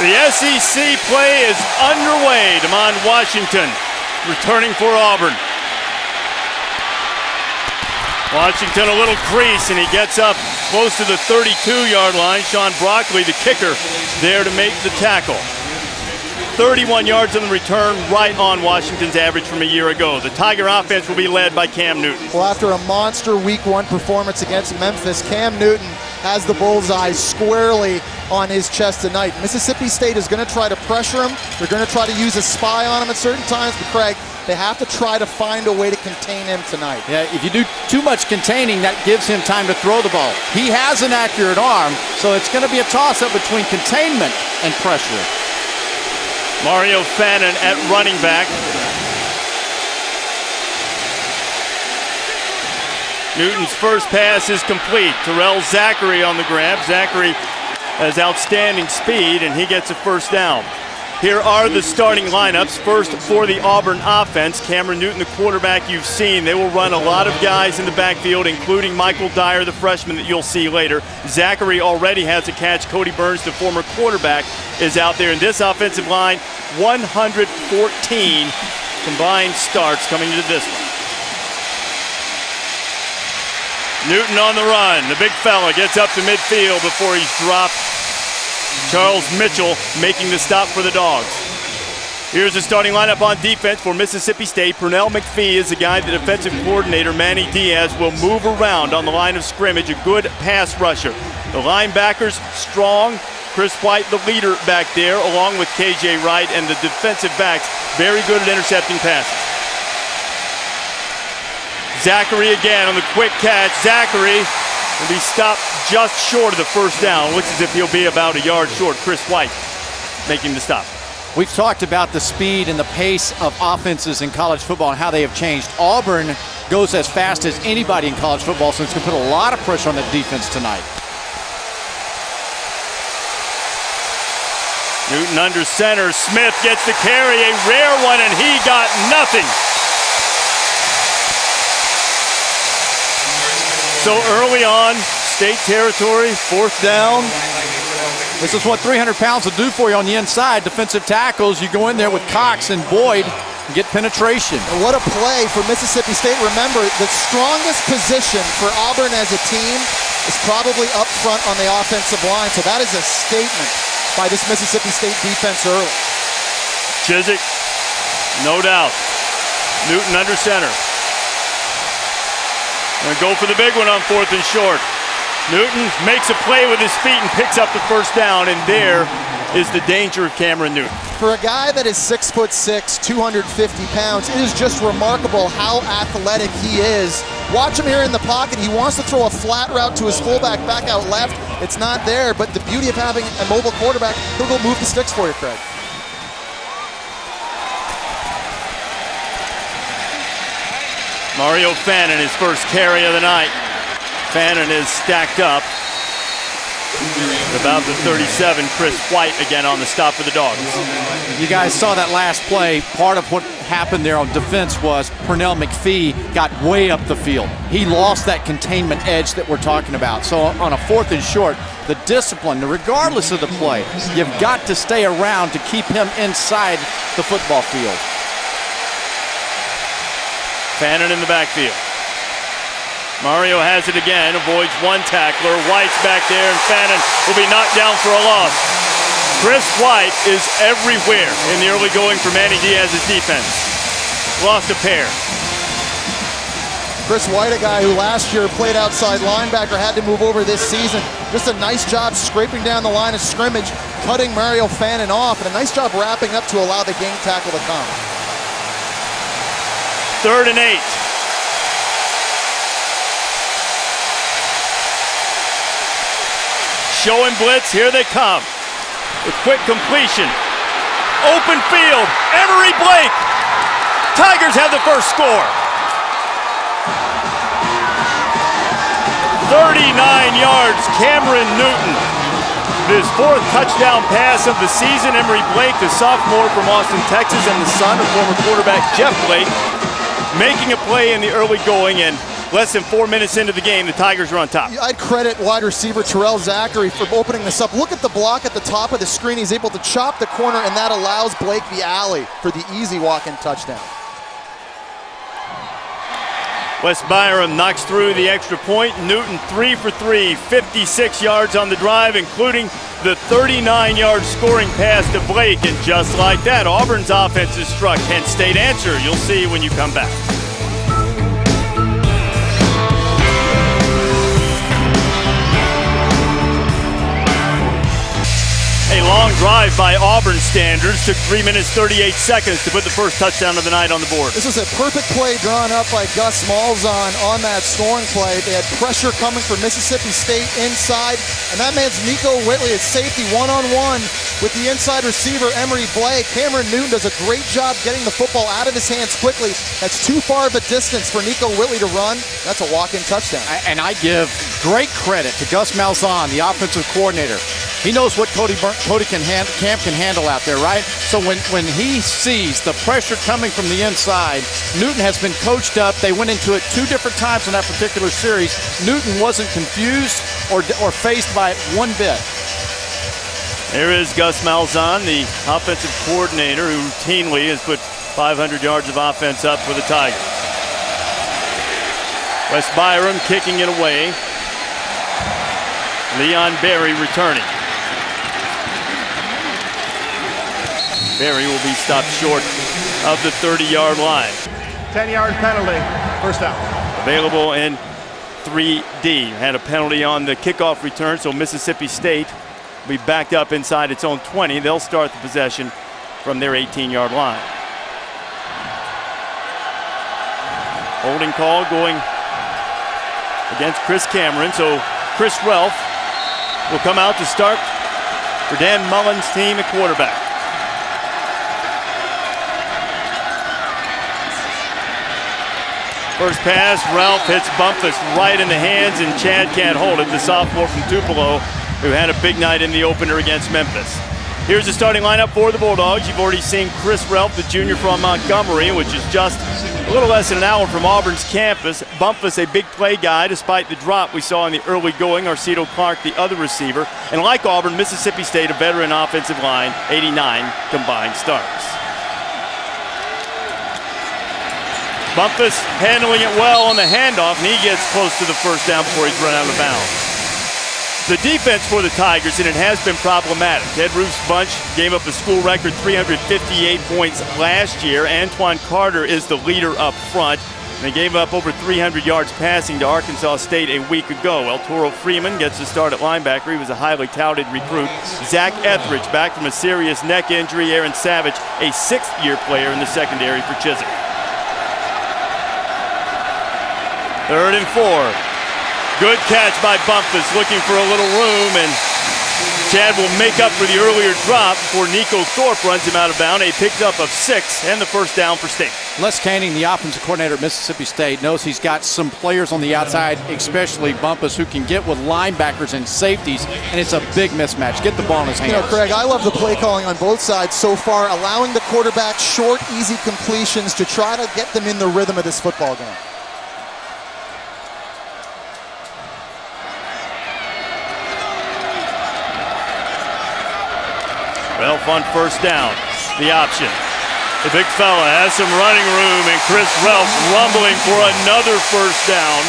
The SEC play is underway. Damon Washington returning for Auburn. Washington a little crease, and he gets up close to the 32-yard line. Sean Broccoli, the kicker, there to make the tackle. 31 yards on the return, right on Washington's average from a year ago. The Tiger offense will be led by Cam Newton. Well, after a monster Week 1 performance against Memphis, Cam Newton has the bullseye squarely on his chest tonight. Mississippi State is going to try to pressure him. They're going to try to use a spy on him at certain times, but Craig, they have to try to find a way to contain him tonight. Yeah, if you do too much containing, that gives him time to throw the ball. He has an accurate arm, so it's going to be a toss-up between containment and pressure. Mario Fannin at running back. Newton's first pass is complete. Terrell Zachary on the grab. Zachary has outstanding speed, and he gets a first down. Here are the starting lineups. First for the Auburn offense, Cameron Newton, the quarterback you've seen. They will run a lot of guys in the backfield, including Michael Dyer, the freshman that you'll see later. Zachary already has a catch. Cody Burns, the former quarterback, is out there. In this offensive line, 114 combined starts coming into this one. Newton on the run. The big fella gets up to midfield before he's dropped. Charles Mitchell making the stop for the Dogs. Here's the starting lineup on defense for Mississippi State. Pernell McPhee is the guy the defensive coordinator, Manny Diaz, will move around on the line of scrimmage, a good pass rusher. The linebackers, strong. Chris White, the leader back there, along with KJ Wright, and the defensive backs, very good at intercepting passes. Zachary again on the quick catch. Zachary will be stopped just short of the first down. Looks as if he'll be about a yard short. Chris White making the stop. We've talked about the speed and the pace of offenses in college football and how they have changed. Auburn goes as fast as anybody in college football, so it's going to put a lot of pressure on the defense tonight. Newton under center. Smith gets the carry, a rare one, and he got nothing. So early on, State territory, fourth down. This is what 300 pounds will do for you on the inside. Defensive tackles, you go in there with Cox and Boyd and get penetration. And what a play for Mississippi State. Remember, the strongest position for Auburn as a team is probably up front on the offensive line. So that is a statement by this Mississippi State defense early. Chizik, no doubt. Newton under center. Gonna go for the big one on fourth and short. Newton makes a play with his feet and picks up the first down, and there is the danger of Cameron Newton. For a guy that is 6'6", 250 pounds, it is just remarkable how athletic he is. Watch him here in the pocket. He wants to throw a flat route to his fullback back out left. It's not there, but the beauty of having a mobile quarterback, he'll go move the sticks for you, Craig. Mario Fannin, his first carry of the night. Fannin is stacked up. About the 37, Chris White again on the stop for the Dogs. You guys saw that last play. Part of what happened there on defense was Pernell McPhee got way up the field. He lost that containment edge that we're talking about. So on a fourth and short, the discipline, regardless of the play, you've got to stay around to keep him inside the football field. Fannin in the backfield. Mario has it again, avoids one tackler. White's back there, and Fannin will be knocked down for a loss. Chris White is everywhere in the early going for Manny Diaz's defense. Lost a pair. Chris White, a guy who last year played outside linebacker, had to move over this season. Just a nice job scraping down the line of scrimmage, cutting Mario Fannin off, and a nice job wrapping up to allow the game tackle to come. 3rd and 8. Showing blitz, here they come. With quick completion. Open field, Emory Blake. Tigers have the first score. 39 yards, Cameron Newton. His 4th touchdown pass of the season. Emory Blake, the sophomore from Austin, Texas, and the son of former quarterback Jeff Blake, making a play in the early going, and less than 4 minutes into the game, the Tigers are on top. I'd credit wide receiver Terrell Zachary for opening this up. Look at the block at the top of the screen. He's able to chop the corner, and that allows Blake the alley for the easy walk-in touchdown. Wes Byram knocks through the extra point. Newton 3 for 3, 56 yards on the drive, including the 39-yard scoring pass to Blake. And just like that, Auburn's offense is struck. Kent State answer. You'll see when you come back. A long drive by Auburn standards took 3 minutes 38 seconds to put the first touchdown of the night on the board. This was a perfect play drawn up by Gus Malzahn on that scoring play. They had pressure coming from Mississippi State inside, and that man's Nico Whitley at safety one-on-one with the inside receiver Emery Blake. Cameron Newton does a great job getting the football out of his hands quickly. That's too far of a distance for Nico Whitley to run. That's a walk-in touchdown. And I give great credit to Gus Malzahn, the offensive coordinator. He knows what Camp can handle out there, right? So when he sees the pressure coming from the inside, Newton has been coached up. They went into it 2 different times in that particular series. Newton wasn't confused or faced by it one bit. There is Gus Malzahn, the offensive coordinator, who routinely has put 500 yards of offense up for the Tigers. Wes Byram kicking it away. Leon Berry returning. Berry will be stopped short of the 30-yard line. 10-yard penalty, first down. Available in 3D. Had a penalty on the kickoff return, so Mississippi State will be backed up inside its own 20. They'll start the possession from their 18-yard line. Holding call going against Chris Cameron, so Chris Relf will come out to start for Dan Mullen's team at quarterback. First pass, Ralph hits Bumpus right in the hands, and Chad can't hold it. The sophomore from Tupelo, who had a big night in the opener against Memphis. Here's the starting lineup for the Bulldogs. You've already seen Chris Ralph, the junior from Montgomery, which is just a little less than an hour from Auburn's campus. Bumpus, a big play guy, despite the drop we saw in the early going. Arcito Clark, the other receiver. And like Auburn, Mississippi State, a veteran offensive line, 89 combined starts. Bumpus handling it well on the handoff, and he gets close to the first down before he's run out of bounds. The defense for the Tigers, and it has been problematic. Ed Roof's bunch gave up a school record 358 points last year. Antoine Carter is the leader up front. They gave up over 300 yards passing to Arkansas State a week ago. El Toro Freeman gets the start at linebacker. He was a highly touted recruit. Zach Etheridge back from a serious neck injury. Aaron Savage, a 6th-year player in the secondary for Chisholm. 3rd and 4. Good catch by Bumpus, looking for a little room, and Chad will make up for the earlier drop before Nico Thorpe runs him out of bounds. A pickup of 6 and the first down for State. Les Canning, the offensive coordinator at Mississippi State, knows he's got some players on the outside, especially Bumpus, who can get with linebackers and safeties, and it's a big mismatch. Get the ball in his hands. You know, Craig, I love the play calling on both sides so far, allowing the quarterback short, easy completions to try to get them in the rhythm of this football game. Ralph on first down, the option. The big fella has some running room, and Chris Ralph rumbling for another first down.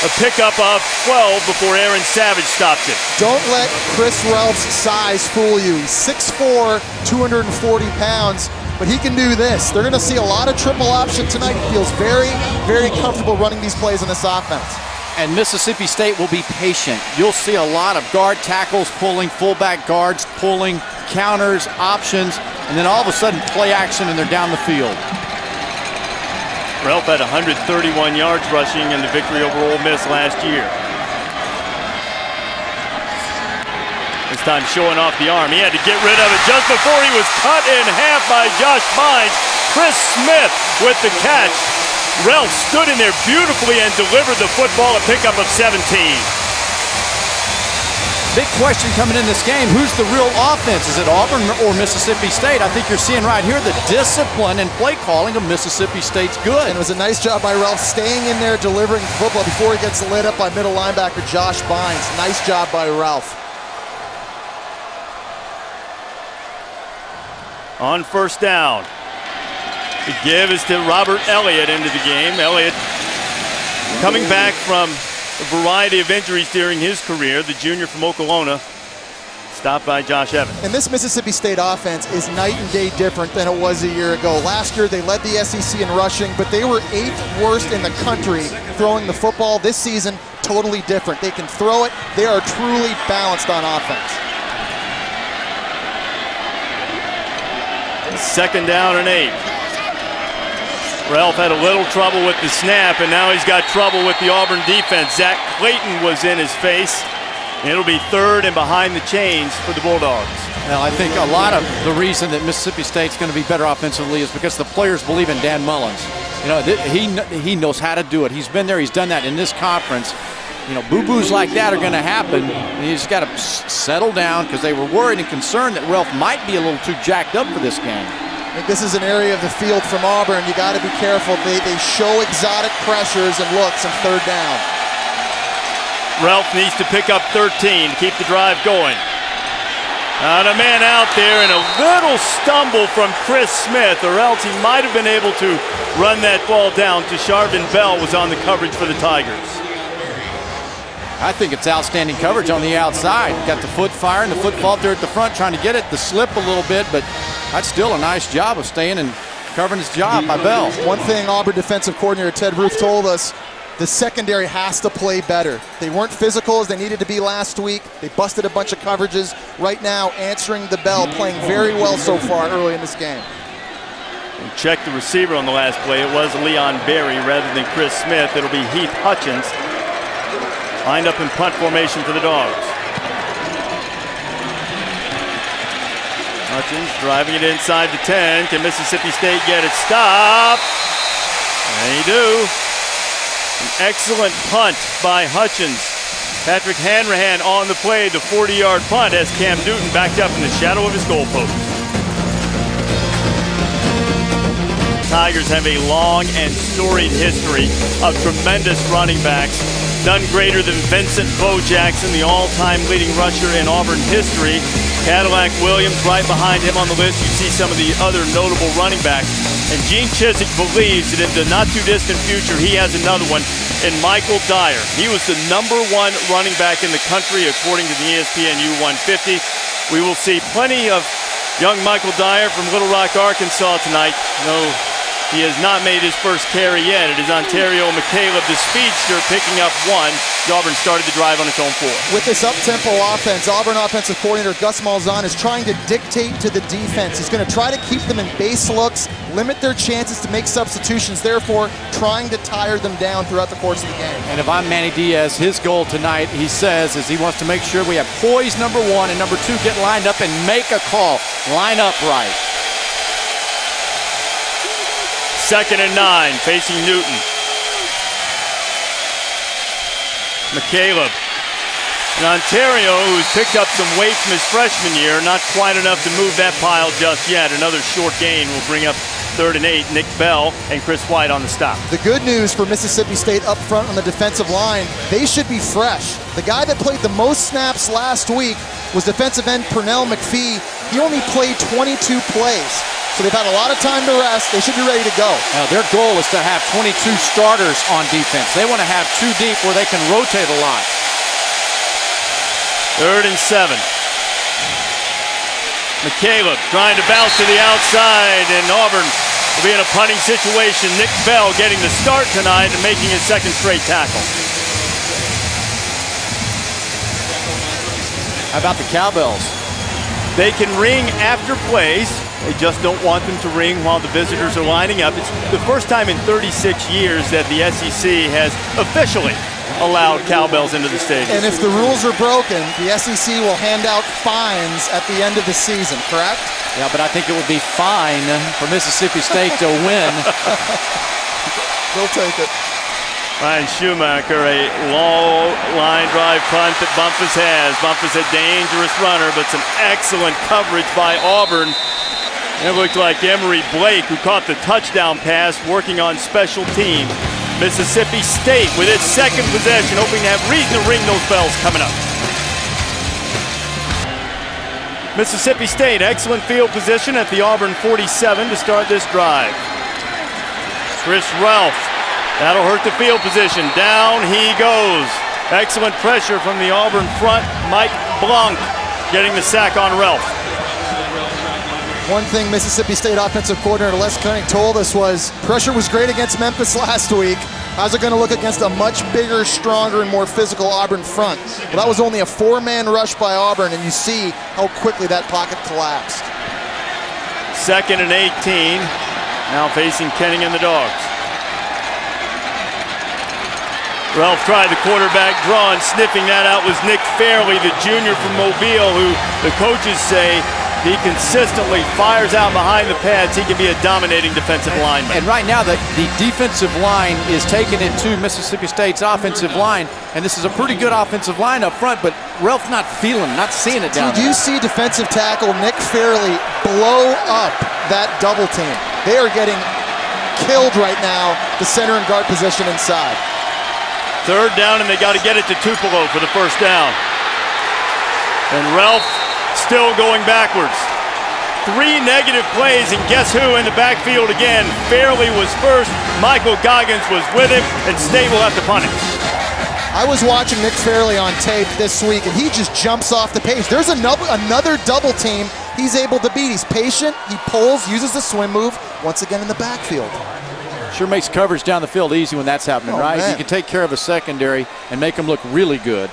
A pickup of 12 before Aaron Savage stops it. Don't let Chris Ralph's size fool you. He's 6'4", 240 pounds, but he can do this. They're going to see a lot of triple option tonight. He feels very, very comfortable running these plays in this offense. And Mississippi State will be patient. You'll see a lot of guard tackles pulling, fullback guards pulling, counters, options, and then all of a sudden play action and they're down the field. Ralph had 131 yards rushing in the victory over Ole Miss last year. This time showing off the arm. He had to get rid of it just before he was cut in half by Josh Bynes. Chris Smith with the catch. Ralph stood in there beautifully and delivered the football, a pickup of 17. Big question coming in this game, who's the real offense? Is it Auburn or Mississippi State? I think you're seeing right here the discipline and play calling of Mississippi State's good. And it was a nice job by Ralph staying in there, delivering football before he gets lit up by middle linebacker Josh Bynes. Nice job by Ralph. On first down, the give is to Robert Elliott into the game. Elliott coming back from a variety of injuries during his career, the junior from Oklahoma, stopped by Josh Evans. And this Mississippi State offense is night and day different than it was a year ago. Last year they led the SEC in rushing, but they were 8th worst in the country throwing the football. This season, totally different. They can throw it. They are truly balanced on offense. Second down and 8. Ralph had a little trouble with the snap, and now he's got trouble with the Auburn defense. Zach Clayton was in his face. It'll be third and behind the chains for the Bulldogs. Well, I think a lot of the reason that Mississippi State's going to be better offensively is because the players believe in Dan Mullins. You know, he knows how to do it. He's been there. He's done that in this conference. You know, boo-boos like that are going to happen. You just got to settle down because they were worried and concerned that Ralph might be a little too jacked up for this game. I think this is an area of the field from Auburn. You got to be careful. They show exotic pressures and looks on third down. Ralph needs to pick up 13 to keep the drive going. And a man out there and a little stumble from Chris Smith, or else he might have been able to run that ball down. Tasharvin Bell was on the coverage for the Tigers. I think it's outstanding coverage on the outside. Got the foot fire and the foot fault there at the front, trying to get it to slip a little bit, but that's still a nice job of staying and covering his job by Bell. One thing Auburn defensive coordinator Ted Roof told us, the secondary has to play better. They weren't physical as they needed to be last week. They busted a bunch of coverages. Right now, answering the bell, playing very well so far early in this game. And check the receiver on the last play. It was Leon Berry rather than Chris Smith. It'll be Heath Hutchins. Lined up in punt formation for the Dogs. Hutchins driving it inside the 10. Can Mississippi State get it stopped? They do. An excellent punt by Hutchins. Patrick Hanrahan on the play, the 40-yard punt as Cam Newton backed up in the shadow of his goalpost. Tigers have a long and storied history of tremendous running backs. None greater than Vincent Bo Jackson, the all-time leading rusher in Auburn history. Cadillac Williams right behind him on the list. You see some of the other notable running backs. And Gene Chizik believes that in the not-too-distant future, he has another one in Michael Dyer. He was the #1 running back in the country, according to the ESPN U150. We will see plenty of young Michael Dyer from Little Rock, Arkansas tonight. No, he has not made his first carry yet. It is Ontario McCaleb, the speedster, picking up 1. Auburn started the drive on its own 4. With this up-tempo offense, Auburn offensive coordinator Gus Malzahn is trying to dictate to the defense. He's going to try to keep them in base looks, limit their chances to make substitutions, therefore trying to tire them down throughout the course of the game. And if I'm Manny Diaz, his goal tonight, he says, is he wants to make sure we have poise, #1, and #2, get lined up and make a call. Line up right. 2nd and 9, facing Newton. McCaleb. And Ontario, who's picked up some weight from his freshman year, not quite enough to move that pile just yet. Another short gain will bring up 3rd and 8. Nick Bell and Chris White on the stop. The good news for Mississippi State up front on the defensive line, they should be fresh. The guy that played the most snaps last week was defensive end Pernell McPhee. He only played 22 plays. So they've had a lot of time to rest. They should be ready to go. Now, their goal is to have 22 starters on defense. They want to have 2 deep where they can rotate a lot. 3rd and 7. McCaleb trying to bounce to the outside, and Auburn will be in a punting situation. Nick Bell getting the start tonight and making his 2nd straight tackle. How about the cowbells? They can ring after plays. They just don't want them to ring while the visitors are lining up. It's the first time in 36 years that the SEC has officially allowed cowbells into the stadium. And if the rules are broken, the SEC will hand out fines at the end of the season, correct? Yeah, but I think it would be fine for Mississippi State to win. They'll take it. Ryan Schumacher, a low line drive punt that Bumpus has. Bumpus a dangerous runner, but some excellent coverage by Auburn. And it looked like Emory Blake, who caught the touchdown pass, working on special teams. Mississippi State with its second possession, hoping to have reason to ring those bells coming up. Mississippi State, excellent field position at the Auburn 47 to start this drive. Chris Ralph. That'll hurt the field position. Down he goes. Excellent pressure from the Auburn front. Mike Blanc getting the sack on Ralph. One thing Mississippi State offensive coordinator Les Koenig told us was pressure was great against Memphis last week. How's it going to look against a much bigger, stronger, and more physical Auburn front? Well, that was only a 4-man rush by Auburn, and you see how quickly that pocket collapsed. 2nd and 18. Now facing Kenning and the Dogs. Ralph tried the quarterback draw, and sniffing that out was Nick Fairley, the junior from Mobile, who the coaches say he consistently fires out behind the pads. He can be a dominating defensive lineman. And right now, the defensive line is taking it to Mississippi State's offensive line, and this is a pretty good offensive line up front, but Ralph not feeling, not seeing it down there. Did you see defensive tackle Nick Fairley blow up that double team? They are getting killed right now, the center and guard position inside. 3rd down, and they got to get it to Tupelo for the first down. And Ralph still going backwards. 3 negative plays, and guess who in the backfield again? Fairley was first, Michael Goggins was with him, and State will have to punt it. I was watching Nick Fairley on tape this week, and he just jumps off the page. There's another double team he's able to beat. He's patient, he pulls, uses the swim move, once again in the backfield. Sure makes coverage down the field easy when that's happening, right? Man. You can take care of a secondary and make them look really good.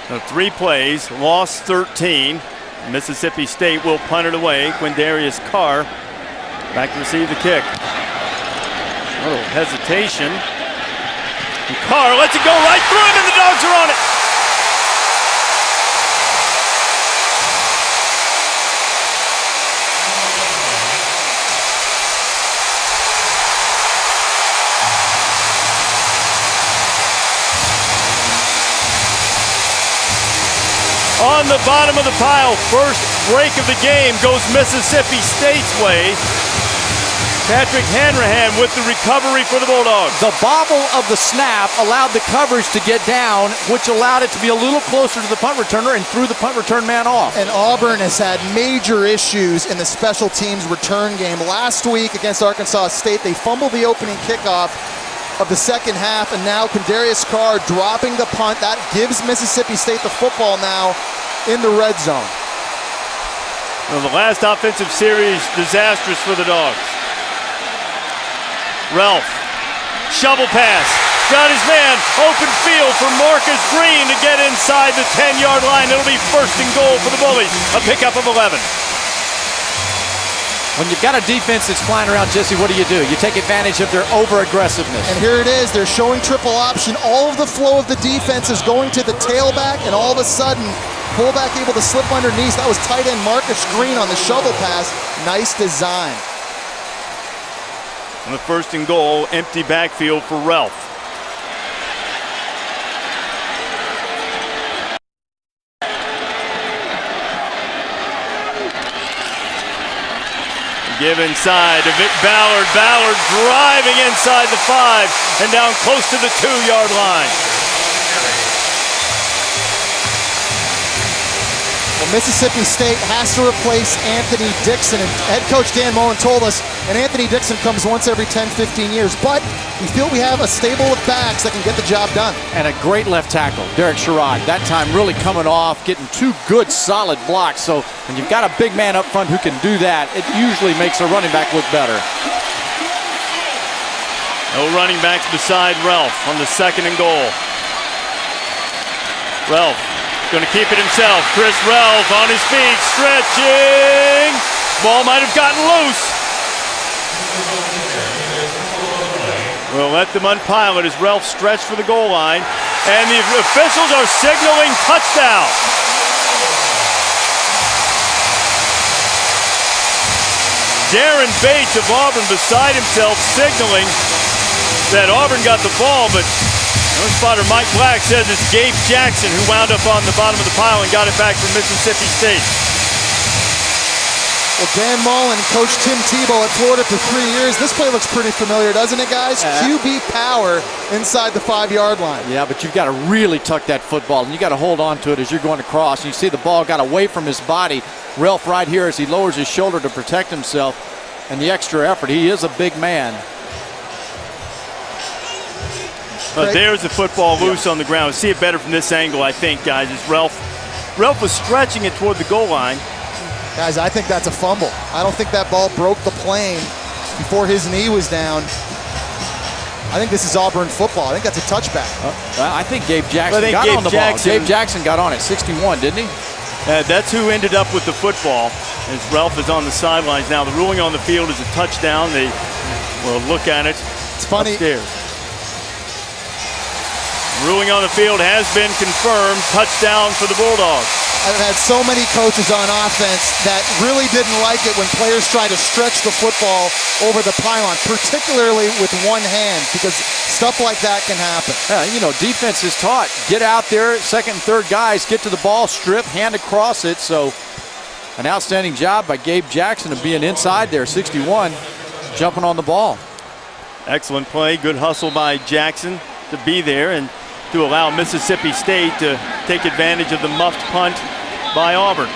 So 3 plays, lost 13. Mississippi State will punt it away. Quindarius Carr back to receive the kick. A little hesitation. And Carr lets it go right through him, and the Dogs are on it. On the bottom of the pile, first break of the game goes Mississippi State's way. Patrick Hanrahan with the recovery for the Bulldogs. The bobble of the snap allowed the coverage to get down, which allowed it to be a little closer to the punt returner and threw the punt return man off. And Auburn has had major issues in the special teams return game. Last week against Arkansas State, they fumbled the opening kickoff of the second half, and now Quindarius Carr dropping the punt. That gives Mississippi State the football now in the red zone. Well, the last offensive series, disastrous for the Dogs. Ralph, shovel pass, got his man, open field for Marcus Green to get inside the 10-yard line. It'll be 1st and goal for the Bullies, a pickup of 11. When you've got a defense that's flying around, Jesse, what do? You take advantage of their over-aggressiveness. And here it is. They're showing triple option. All of the flow of the defense is going to the tailback, and all of a sudden, fullback able to slip underneath. That was tight end Marcus Green on the shovel pass. Nice design. On the 1st and goal, empty backfield for Ralph. Give inside to Vic Ballard. Ballard driving inside the 5 and down close to the 2-yard line. Well, Mississippi State has to replace Anthony Dixon, and head coach Dan Mullen told us, and Anthony Dixon comes once every 10-15 years, but we feel we have a stable of backs that can get the job done. And a great left tackle, Derek Sherrod. That time really coming off, getting 2 good solid blocks. So when you've got a big man up front who can do that, it usually makes a running back look better. No running backs beside Ralph on the 2nd and goal. Ralph going to keep it himself. Chris Ralph on his feet, stretching. Ball might have gotten loose. We'll let them unpile it as Ralph stretched for the goal line. And the officials are signaling touchdown. Darren Bates of Auburn beside himself signaling. that Auburn got the ball, but our spotter Mike Black says it's Gabe Jackson who wound up on the bottom of the pile and got it back from Mississippi State. Well, Dan Mullen, Coach Tim Tebow at Florida for 3 years. This play looks pretty familiar, doesn't it, guys? QB power inside the 5-yard line. Yeah, but you've got to really tuck that football, and you got to hold on to it as you're going across. And you see the ball got away from his body. Ralph right here as he lowers his shoulder to protect himself, and the extra effort. He is a big man. But there's the football loose on the ground. See it better from this angle, I think, guys. As Ralph was stretching it toward the goal line. Guys, I think that's a fumble. I don't think that ball broke the plane before his knee was down. I think this is Auburn football. I think that's a touchback. I think Gabe Jackson got on the ball. Gabe Jackson got on at 61, didn't he? That's who ended up with the football, as Ralph is on the sidelines now. The ruling on the field is a touchdown. They will look at it. It's funny. Upstairs. Ruling on the field has been confirmed. Touchdown for the Bulldogs. I've had so many coaches on offense that really didn't like it when players try to stretch the football over the pylon, particularly with one hand, because stuff like that can happen. You know, defense is taught. Get out there, second and third guys, get to the ball, strip, hand across it. So an outstanding job by Gabe Jackson of being inside there, 61, jumping on the ball. Excellent play. Good hustle by Jackson to be there and to allow Mississippi State to take advantage of the muffed punt by Auburn.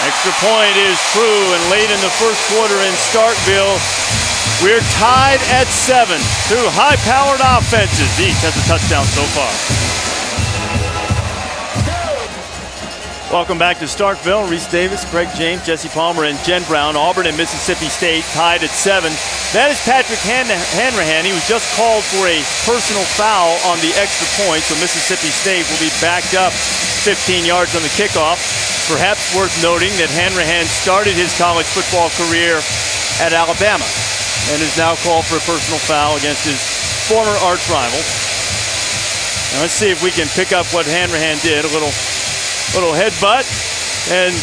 Extra point is true, and late in the first quarter in Starkville, we're tied at 7. Two high-powered offenses. Each has a touchdown so far. Welcome back to Starkville. Reese Davis, Craig James, Jesse Palmer, and Jen Brown. Auburn and Mississippi State tied at 7. That is Patrick Hanrahan. He was just called for a personal foul on the extra point, so Mississippi State will be backed up 15 yards on the kickoff. Perhaps worth noting that Hanrahan started his college football career at Alabama and is now called for a personal foul against his former arch rival. Now let's see if we can pick up what Hanrahan did. A little headbutt, and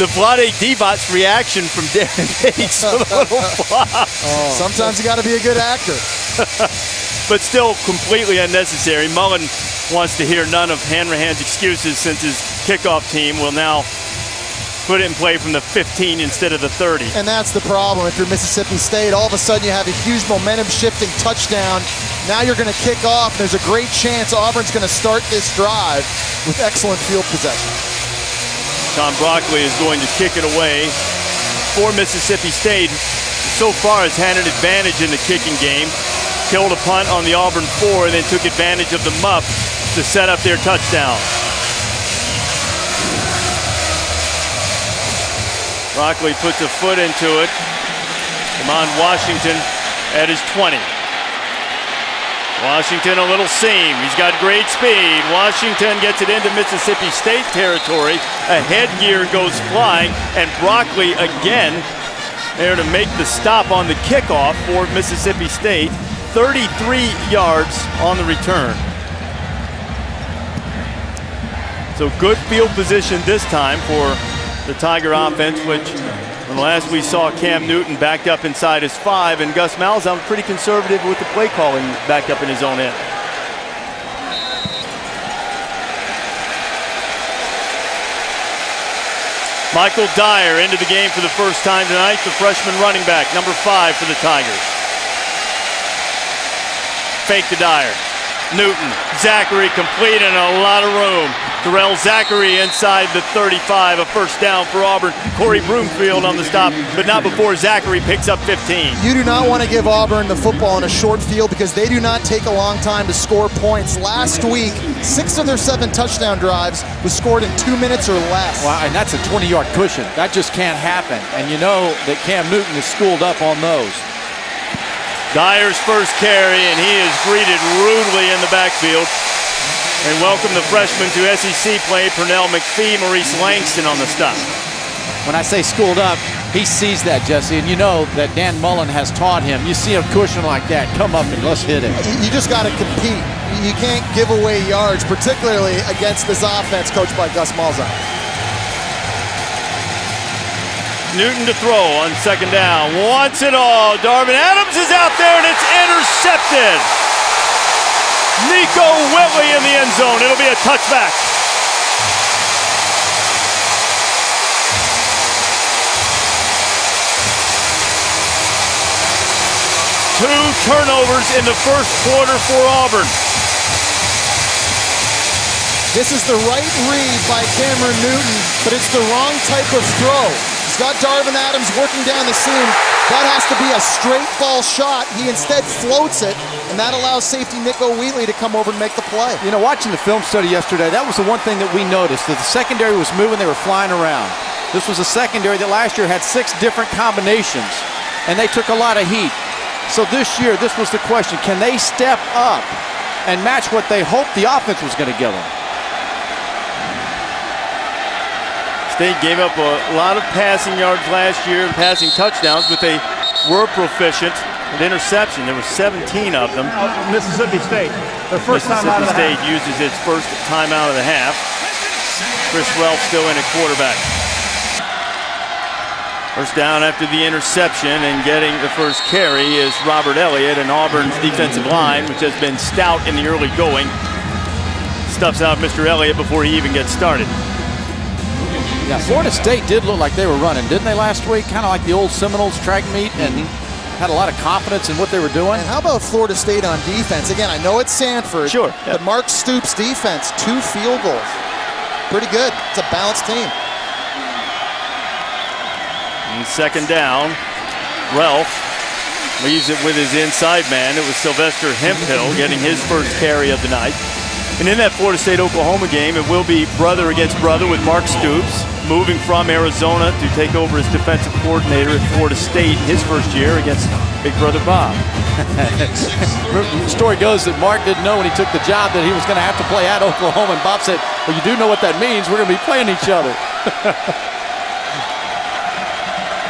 the Vlade Divac's reaction from Darren Bates. A little flop. Sometimes you got to be a good actor. But still completely unnecessary. Mullen wants to hear none of Hanrahan's excuses since his kickoff team will now put it in play from the 15 instead of the 30. And that's the problem. If you're Mississippi State, all of a sudden you have a huge momentum-shifting touchdown. Now you're going to kick off. There's a great chance Auburn's going to start this drive with excellent field possession. Tom Broccoli is going to kick it away for Mississippi State. So far has had an advantage in the kicking game. Killed a punt on the Auburn 4 and then took advantage of the muff to set up their touchdown. Broccoli puts a foot into it. Kamon Washington at his 20. Washington a little seam. He's got great speed. Washington gets it into Mississippi State territory. A headgear goes flying, and Broccoli again there to make the stop on the kickoff for Mississippi State. 33 yards on the return. So good field position this time for the Tiger offense, which when last we saw Cam Newton backed up inside his 5, and Gus Malzahn pretty conservative with the play calling backed up in his own end. Michael Dyer into the game for the first time tonight, the freshman running back, number 5 for the Tigers. Fake to Dyer. Newton, Zachary complete and a lot of room. Terrell Zachary inside the 35, a first down for Auburn. Corey Broomfield on the stop, but not before Zachary picks up 15. You do not want to give Auburn the football in a short field because they do not take a long time to score points. Last week, 6 of their 7 touchdown drives was scored in 2 minutes or less. Well, and that's a 20-yard cushion. That just can't happen. And you know that Cam Newton is schooled up on those. Dyer's first carry, and he is greeted rudely in the backfield. And welcome the freshman to SEC play, Pernell McPhee, Maurice Langston on the stop. When I say schooled up, he sees that, Jesse, and you know that Dan Mullen has taught him. You see a cushion like that, come up and let's hit it. You just got to compete. You can't give away yards, particularly against this offense coached by Gus Malzahn. Newton to throw on second down. Wants it all. Darvin Adams is out there, and it's intercepted. Nico Whitley in the end zone. It'll be a touchback. Two turnovers in the first quarter for Auburn. This is the right read by Cameron Newton, but it's the wrong type of throw. He's got Darvin Adams working down the seam. That has to be a straight ball shot. He instead floats it, and that allows safety Nico Wheatley to come over and make the play. You know, watching the film study yesterday, that was the one thing that we noticed, that the secondary was moving, they were flying around. This was a secondary that last year had 6 different combinations, and they took a lot of heat. So this year, this was the question, can they step up and match what they hoped the offense was going to give them? State gave up a lot of passing yards last year and passing touchdowns, but they were proficient with interception. There were 17 of them. Mississippi State, their first time out of the Mississippi State half. uses its first time out of the half. Chris Ralph still in at quarterback. First down after the interception, and getting the first carry is Robert Elliott, and Auburn's defensive line, which has been stout in the early going, stuffs out Mr. Elliott before he even gets started. Yeah, Florida State did look like they were running, didn't they, last week? Kind of like the old Seminoles track meet, and had a lot of confidence in what they were doing. And how about Florida State on defense? Again, I know it's Sanford, Sure, but Mark Stoops' defense, 2 field goals. Pretty good. It's a balanced team. And second down, Ralph leaves it with his inside man. It was Sylvester Hemphill getting his first carry of the night. And in that Florida State-Oklahoma game, it will be brother against brother with Mark Stoops, moving from Arizona to take over as defensive coordinator at Florida State his first year against big brother Bob. The story goes that Mark didn't know when he took the job that he was going to have to play at Oklahoma, and Bob said, well, you do know what that means. We're going to be playing each other.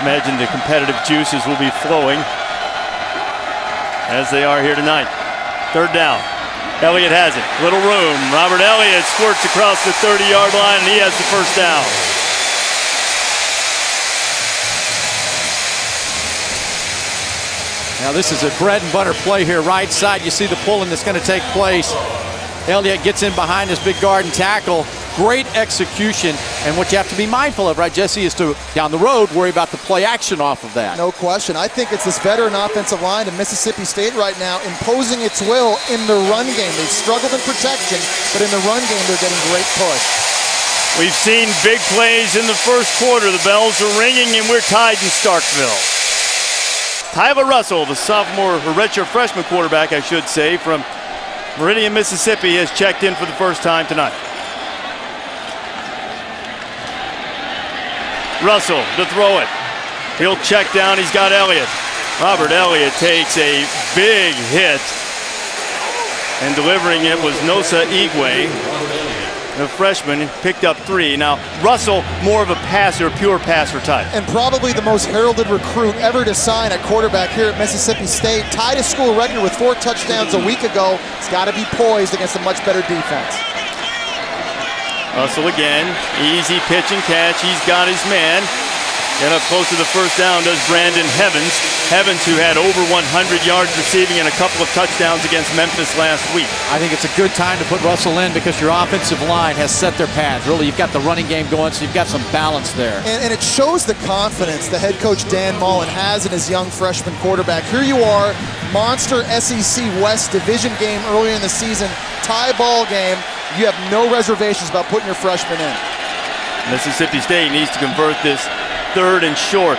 Imagine the competitive juices will be flowing as they are here tonight. Third down. Elliott has it. Little room. Robert Elliott squirts across the 30-yard line, and he has the first down. Now this is a bread and butter play here. Right side, you see the pulling that's going to take place. Elliott gets in behind this big guard and tackle. Great execution, and what you have to be mindful of, right, Jesse, is to, down the road, worry about the play action off of that. No question. I think it's this veteran offensive line in Mississippi State right now imposing its will in the run game. They've struggled in protection, but in the run game, they're getting great push. We've seen big plays in the first quarter. The bells are ringing, and we're tied in Starkville. Tyler Russell, the sophomore, or redshirt freshman quarterback, I should say, from Meridian, Mississippi, has checked in for the first time tonight. Russell to throw it. He'll check down. He's got Elliott. Robert Elliott takes a big hit, and delivering it was Nosa Igwe, the freshman, picked up 3. Now, Russell, more of a passer, pure passer type. And probably the most heralded recruit ever to sign at quarterback here at Mississippi State. Tied a school record with 4 touchdowns a week ago. He's got to be poised against a much better defense. Russell again, easy pitch and catch. He's got his man. Get up close to the first down does Brandon Evans. Evans, who had over 100 yards receiving and a couple of touchdowns against Memphis last week. I think it's a good time to put Russell in because your offensive line has set their path. Really, you've got the running game going, so you've got some balance there. And it shows the confidence the head coach Dan Mullen has in his young freshman quarterback. Here you are, monster SEC West division game earlier in the season, tie ball game. You have no reservations about putting your freshman in. Mississippi State needs to convert this third and short.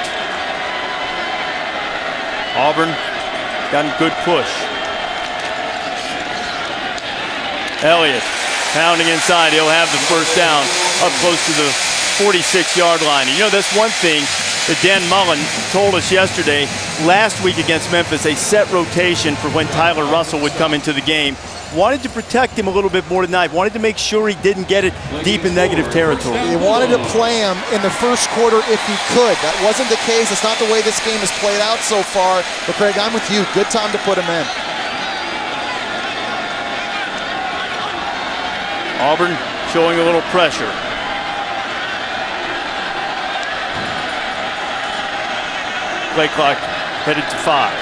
Auburn got a good push. Elliott pounding inside. He'll have the first down up close to the 46-yard line. And you know, that's one thing that Dan Mullen told us yesterday. Last week against Memphis, a set rotation for when Tyler Russell would come into the game. Wanted to protect him a little bit more tonight. Wanted to make sure he didn't get it deep in negative territory. He wanted to play him in the first quarter if he could. That wasn't the case. It's not the way this game has played out so far. But Craig, I'm with you. Good time to put him in. Auburn showing a little pressure. Play clock headed to 5.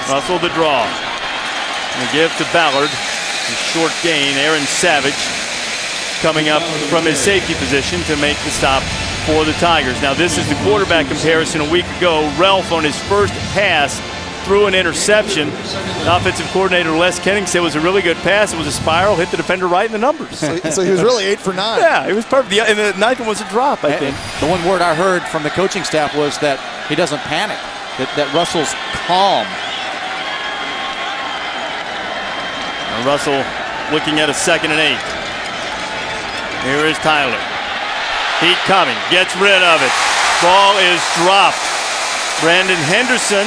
Russell the draw. And a give to Ballard. A short gain. Aaron Savage coming up from his safety position to make the stop for the Tigers. Now this is the quarterback comparison a week ago. Ralph on his first pass threw an interception. The offensive coordinator Les Kenning said it was a really good pass. It was a spiral, hit the defender right in the numbers. So he was really 8 for 9. Yeah, it was perfect. And the ninth one was a drop, I think. The one word I heard from the coaching staff was that he doesn't panic, that Russell's calm. And Russell looking at a 2nd and 8. Here is Tyler. Heat coming, gets rid of it. Ball is dropped. Brandon Henderson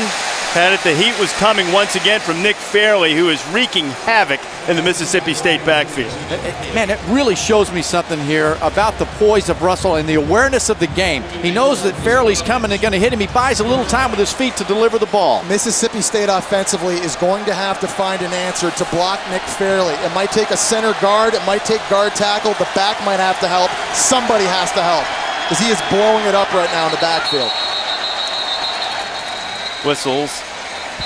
had it. The heat was coming once again from Nick Fairley, who is wreaking havoc in the Mississippi State backfield. Man, it really shows me something here about the poise of Russell and the awareness of the game. He knows that Fairley's coming and going to hit him. He buys a little time with his feet to deliver the ball. Mississippi State offensively is going to have to find an answer to block Nick Fairley. It might take a center guard. It might take guard tackle. The back might have to help. Somebody has to help because he is blowing it up right now in the backfield. Whistles.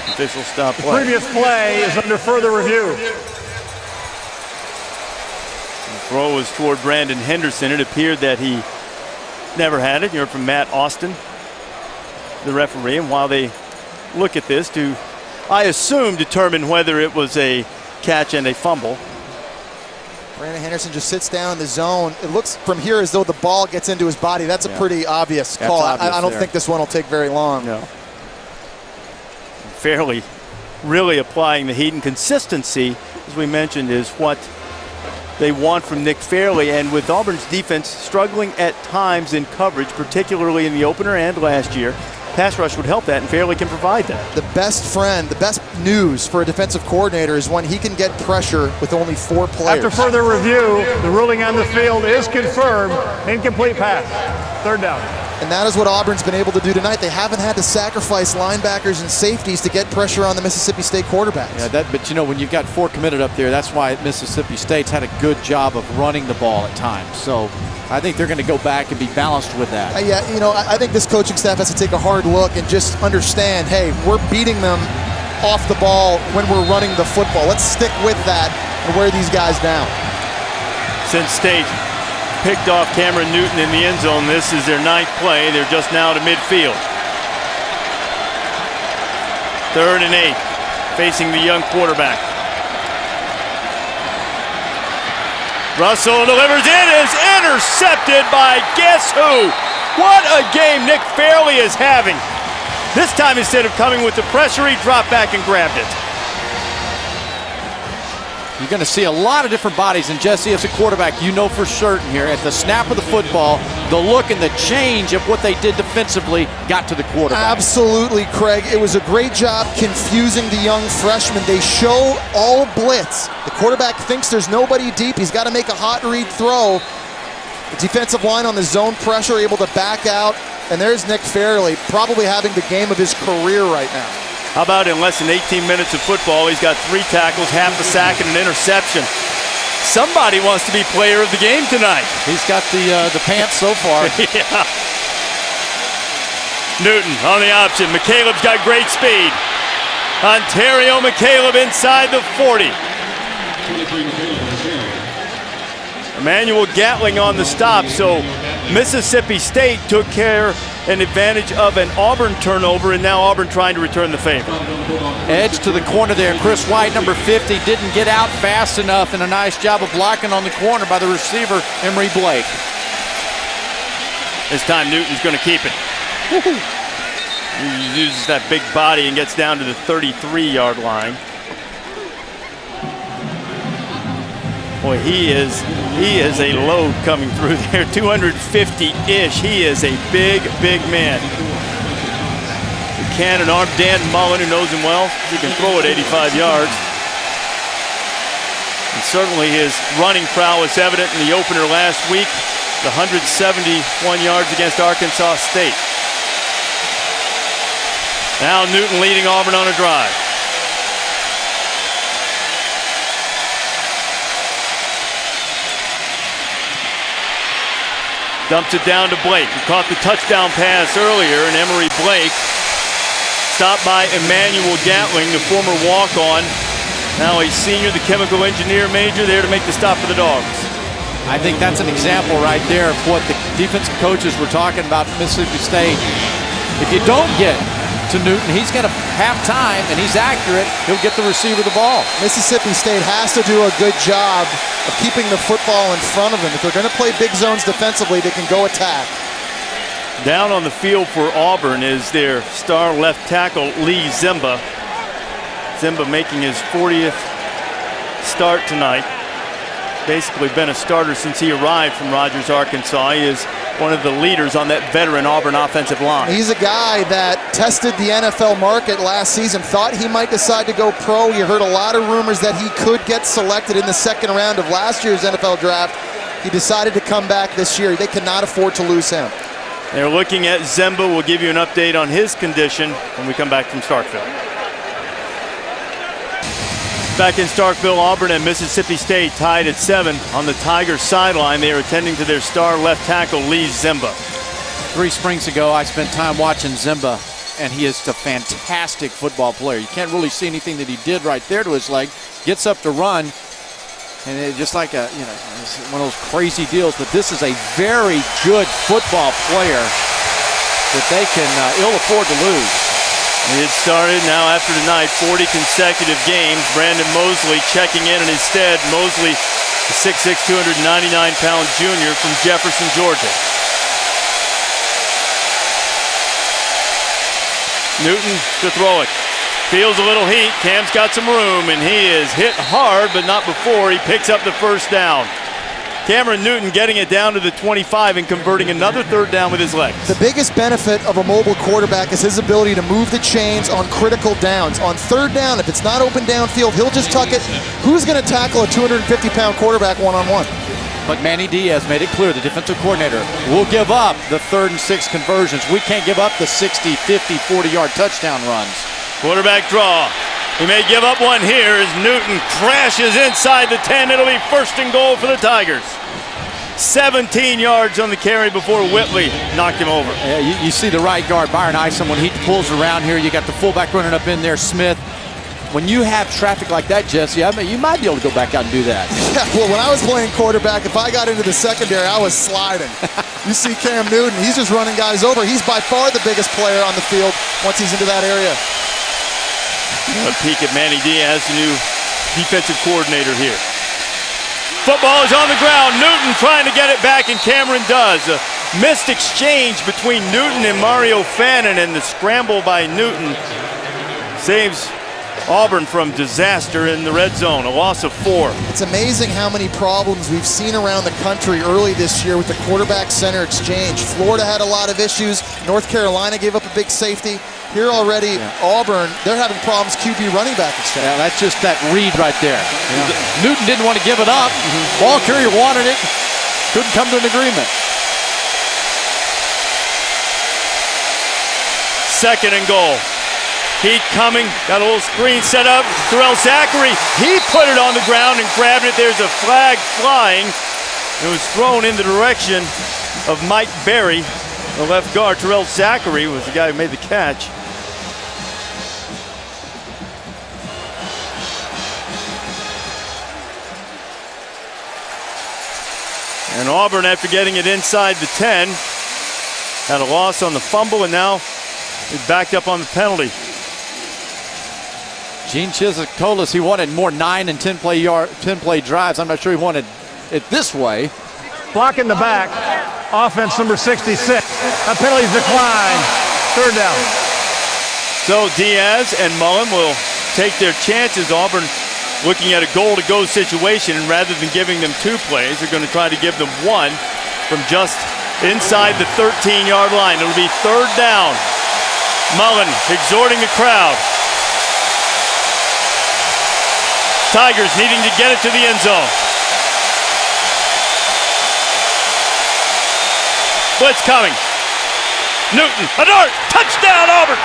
Official stop play. The previous play is under further review. The throw was toward Brandon Henderson. It appeared that he never had it. You heard from Matt Austin, the referee. And while they look at this to, I assume, determine whether it was a catch and a fumble. Brandon Henderson just sits down in the zone. It looks from here as though the ball gets into his body. That's a pretty obvious call. I don't think this one will take very long. No. Fairly really applying the heat, and consistency, as we mentioned, is what they want from Nick Fairley. And with Auburn's defense struggling at times in coverage, particularly in the opener and last year, pass rush would help that, and Fairley can provide that. The best friend, the best news for a defensive coordinator is when he can get pressure with only 4 players. After further review, the ruling on the field is confirmed. Incomplete pass. 3rd down. And that is what Auburn's been able to do tonight. They haven't had to sacrifice linebackers and safeties to get pressure on the Mississippi State quarterbacks. Yeah, but you know, when you've got 4 committed up there, that's why Mississippi State's had a good job of running the ball at times. So I think they're going to go back and be balanced with that. Yeah, you know, I think this coaching staff has to take a hard look and just understand, hey, we're beating them off the ball when we're running the football. Let's stick with that and wear these guys down. Since State picked off Cameron Newton in the end zone, this is their 9th play. They're just now to midfield. 3rd and 8, facing the young quarterback. Russell delivers. It is intercepted by guess who? What a game Nick Fairley is having. This time, instead of coming with the pressure, he dropped back and grabbed it. You're going to see a lot of different bodies, and Jesse, as a quarterback, you know for certain here, at the snap of the football, the look and the change of what they did defensively got to the quarterback. Absolutely, Craig. It was a great job confusing the young freshman. They show all blitz. The quarterback thinks there's nobody deep. He's got to make a hot read throw. The defensive line on the zone pressure able to back out, and there's Nick Fairley probably having the game of his career right now. How about in less than 18 minutes of football, he's got 3 tackles, half a sack, and an interception. Somebody wants to be player of the game tonight. He's got the pants so far. Yeah. Newton on the option. McCaleb's got great speed. Ontario McCaleb inside the 40. Emmanuel Gatling on the stop, so Mississippi State took care and advantage of an Auburn turnover, and now Auburn trying to return the favor. Edge to the corner there. Chris White, number 50, didn't get out fast enough, and a nice job of blocking on the corner by the receiver, Emory Blake. This time Newton's going to keep it. He uses that big body and gets down to the 33-yard line. Boy, he is a load coming through there, 250-ish. He is a big, big man. The cannon arm, Dan Mullen, who knows him well, he can throw it 85 yards. And certainly his running prowess evident in the opener last week, the 171 yards against Arkansas State. Now Newton leading Auburn on a drive. Dumps it down to Blake, who caught the touchdown pass earlier, and Emory Blake stopped by Emmanuel Gatling, the former walk-on. Now a senior, the chemical engineer major, there to make the stop for the Dogs. I think that's an example right there of what the defensive coaches were talking about Mississippi State. If you don't get to Newton, he's going to have time, and he's accurate. He'll get the receiver the ball. Mississippi State has to do a good job of keeping the football in front of them. If they're going to play big zones defensively, they can go attack. Down on the field for Auburn is their star left tackle, Lee Zimba. Zimba making his 40th start tonight. Basically been a starter since he arrived from Rogers, Arkansas. He is one of the leaders on that veteran Auburn offensive line. He's a guy that tested the NFL market last season, thought he might decide to go pro. You heard a lot of rumors that he could get selected in the second round of last year's NFL draft. He decided to come back this year. They cannot afford to lose him. They're looking at Zimba. We'll give you an update on his condition when we come back from Starkville. Back in Starkville, Auburn and Mississippi State tied at 7 on the Tigers sideline. They are attending to their star left tackle, Lee Zimba. 3 springs ago, I spent time watching Zimba, and he is a fantastic football player. You can't really see anything that he did right there to his leg. Gets up to run, and it's just like a, it's one of those crazy deals. But this is a very good football player that they can ill afford to lose. It started now after tonight, 40 consecutive games. Brandon Mosley checking in his stead. Mosley, the 6'6", 299-pound junior from Jefferson, Georgia. Newton to throw it. Feels a little heat. Cam's got some room, and he is hit hard, but not before he picks up the first down. Cameron Newton getting it down to the 25 and converting another third down with his legs. The biggest benefit of a mobile quarterback is his ability to move the chains on critical downs. On third down, if it's not open downfield, he'll just tuck it. Who's going to tackle a 250-pound quarterback one-on-one? But Manny Diaz made it clear, the defensive coordinator, will give up the 3rd and 6 conversions. We can't give up the 60, 50, 40-yard touchdown runs. Quarterback draw. He may give up one here as Newton crashes inside the 10. It'll be 1st and goal for the Tigers. 17 yards on the carry before Whitley knocked him over. Yeah, you see the right guard, Byron Isom, when he pulls around here. You got the fullback running up in there, Smith. When you have traffic like that, Jesse, I mean, you might be able to go back out and do that. Yeah, well, when I was playing quarterback, if I got into the secondary, I was sliding. You see Cam Newton, he's just running guys over. He's by far the biggest player on the field once he's into that area. A peek at Manny Diaz, the new defensive coordinator here. Football is on the ground. Newton trying to get it back, and Cameron does. A missed exchange between Newton and Mario Fannin, and the scramble by Newton saves Auburn from disaster in the red zone, a loss of 4. It's amazing how many problems we've seen around the country early this year with the quarterback-center exchange. Florida had a lot of issues. North Carolina gave up a big safety. Here already, Auburn, they're having problems QB running back exchange. Yeah, that's just that read right there. Yeah. Newton didn't want to give it up. Ball carrier wanted it. Couldn't come to an agreement. 2nd and goal. Heat coming, got a little screen set up. Terrell Zachary, he put it on the ground and grabbed it. There's a flag flying. It was thrown in the direction of Mike Berry, the left guard. Terrell Zachary was the guy who made the catch. And Auburn, after getting it inside the 10, had a loss on the fumble, and now is backed up on the penalty. Gene Chizik told us he wanted more 9 and 10 play drives. I'm not sure he wanted it this way. Block in the back. Offense number 66. That penalty's declined. 3rd down. So Diaz and Mullen will take their chances. Auburn looking at a goal-to-go situation, and rather than giving them 2 plays, they're going to try to give them 1 from just inside the 13-yard line. It'll be 3rd down. Mullen exhorting the crowd. Tigers needing to get it to the end zone. Blitz coming. Newton, a dart, touchdown Auburn.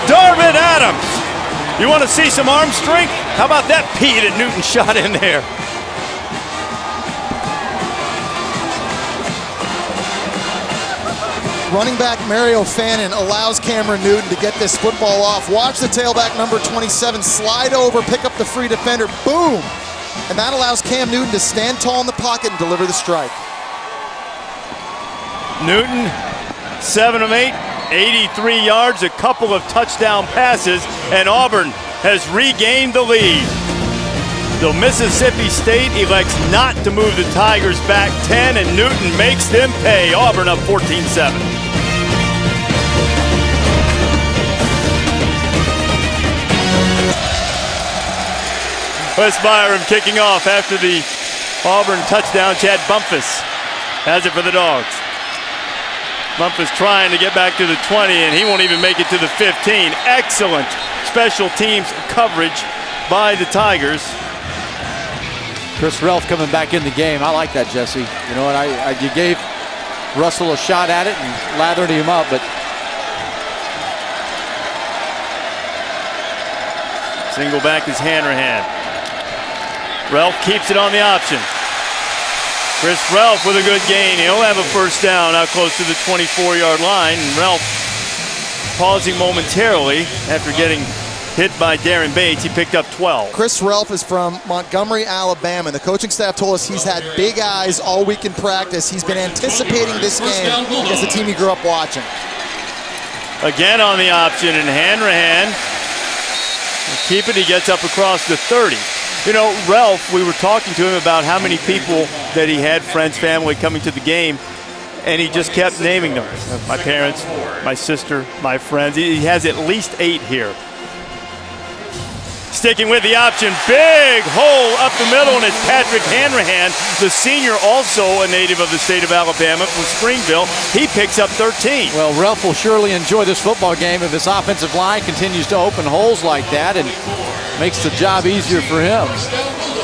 Darvin Adams. You want to see some arm strength? How about that P that Newton shot in there? running back Mario Fannin allows Cameron Newton to get this football off. Watch the tailback number 27 slide over, pick up the free defender, boom! And that allows Cam Newton to stand tall in the pocket and deliver the strike. Newton, 7 of 8, 83 yards, a couple of touchdown passes, and Auburn has regained the lead. So Mississippi State elects not to move the Tigers back 10, and Newton makes them pay. Auburn up 14-7. Wes Byram kicking off after the Auburn touchdown. Chad Bumpus has it for the Dogs. Bumpus trying to get back to the 20, and he won't even make it to the 15. Excellent special teams coverage by the Tigers. Chris Relf coming back in the game. I like that, Jesse. You know what? You gave Russell a shot at it and lathered him up, but single back is Hanrahan. Relf keeps it on the option. Chris Relf with a good gain. He'll have a first down out close to the 24-yard line. And Relf pausing momentarily after getting hit by Darren Bates. He picked up 12. Chris Relf is from Montgomery, Alabama. The coaching staff told us he's had big eyes all week in practice. He's been anticipating this game against the team he grew up watching. Again on the option, and Hanrahan will keep it. He gets up across the 30. You know, Relf, we were talking to him about how many people that he had, friends, family, coming to the game, and he just kept naming them. My parents, my sister, my friends. He has at least 8 here. Sticking with the option, big hole up the middle, and it's Patrick Hanrahan, the senior, also a native of the state of Alabama from Springville. He picks up 13. Well, Relf will surely enjoy this football game if his offensive line continues to open holes like that and makes the job easier for him.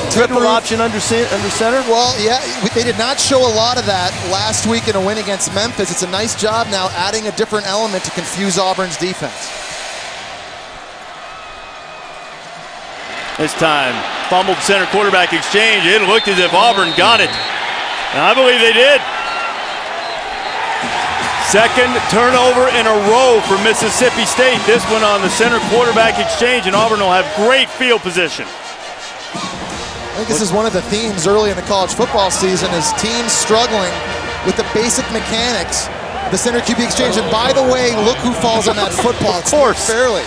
Triple option under center? Well, yeah, they did not show a lot of that last week in a win against Memphis. It's a nice job now adding a different element to confuse Auburn's defense. This time, fumbled center quarterback exchange. It looked as if Auburn got it. And I believe they did. Second turnover in a row for Mississippi State. This one on the center quarterback exchange, and Auburn will have great field position. I think this is one of the themes early in the college football season, is teams struggling with the basic mechanics of the center QB exchange. And by the way, look who falls on that football. Of course. Fairly.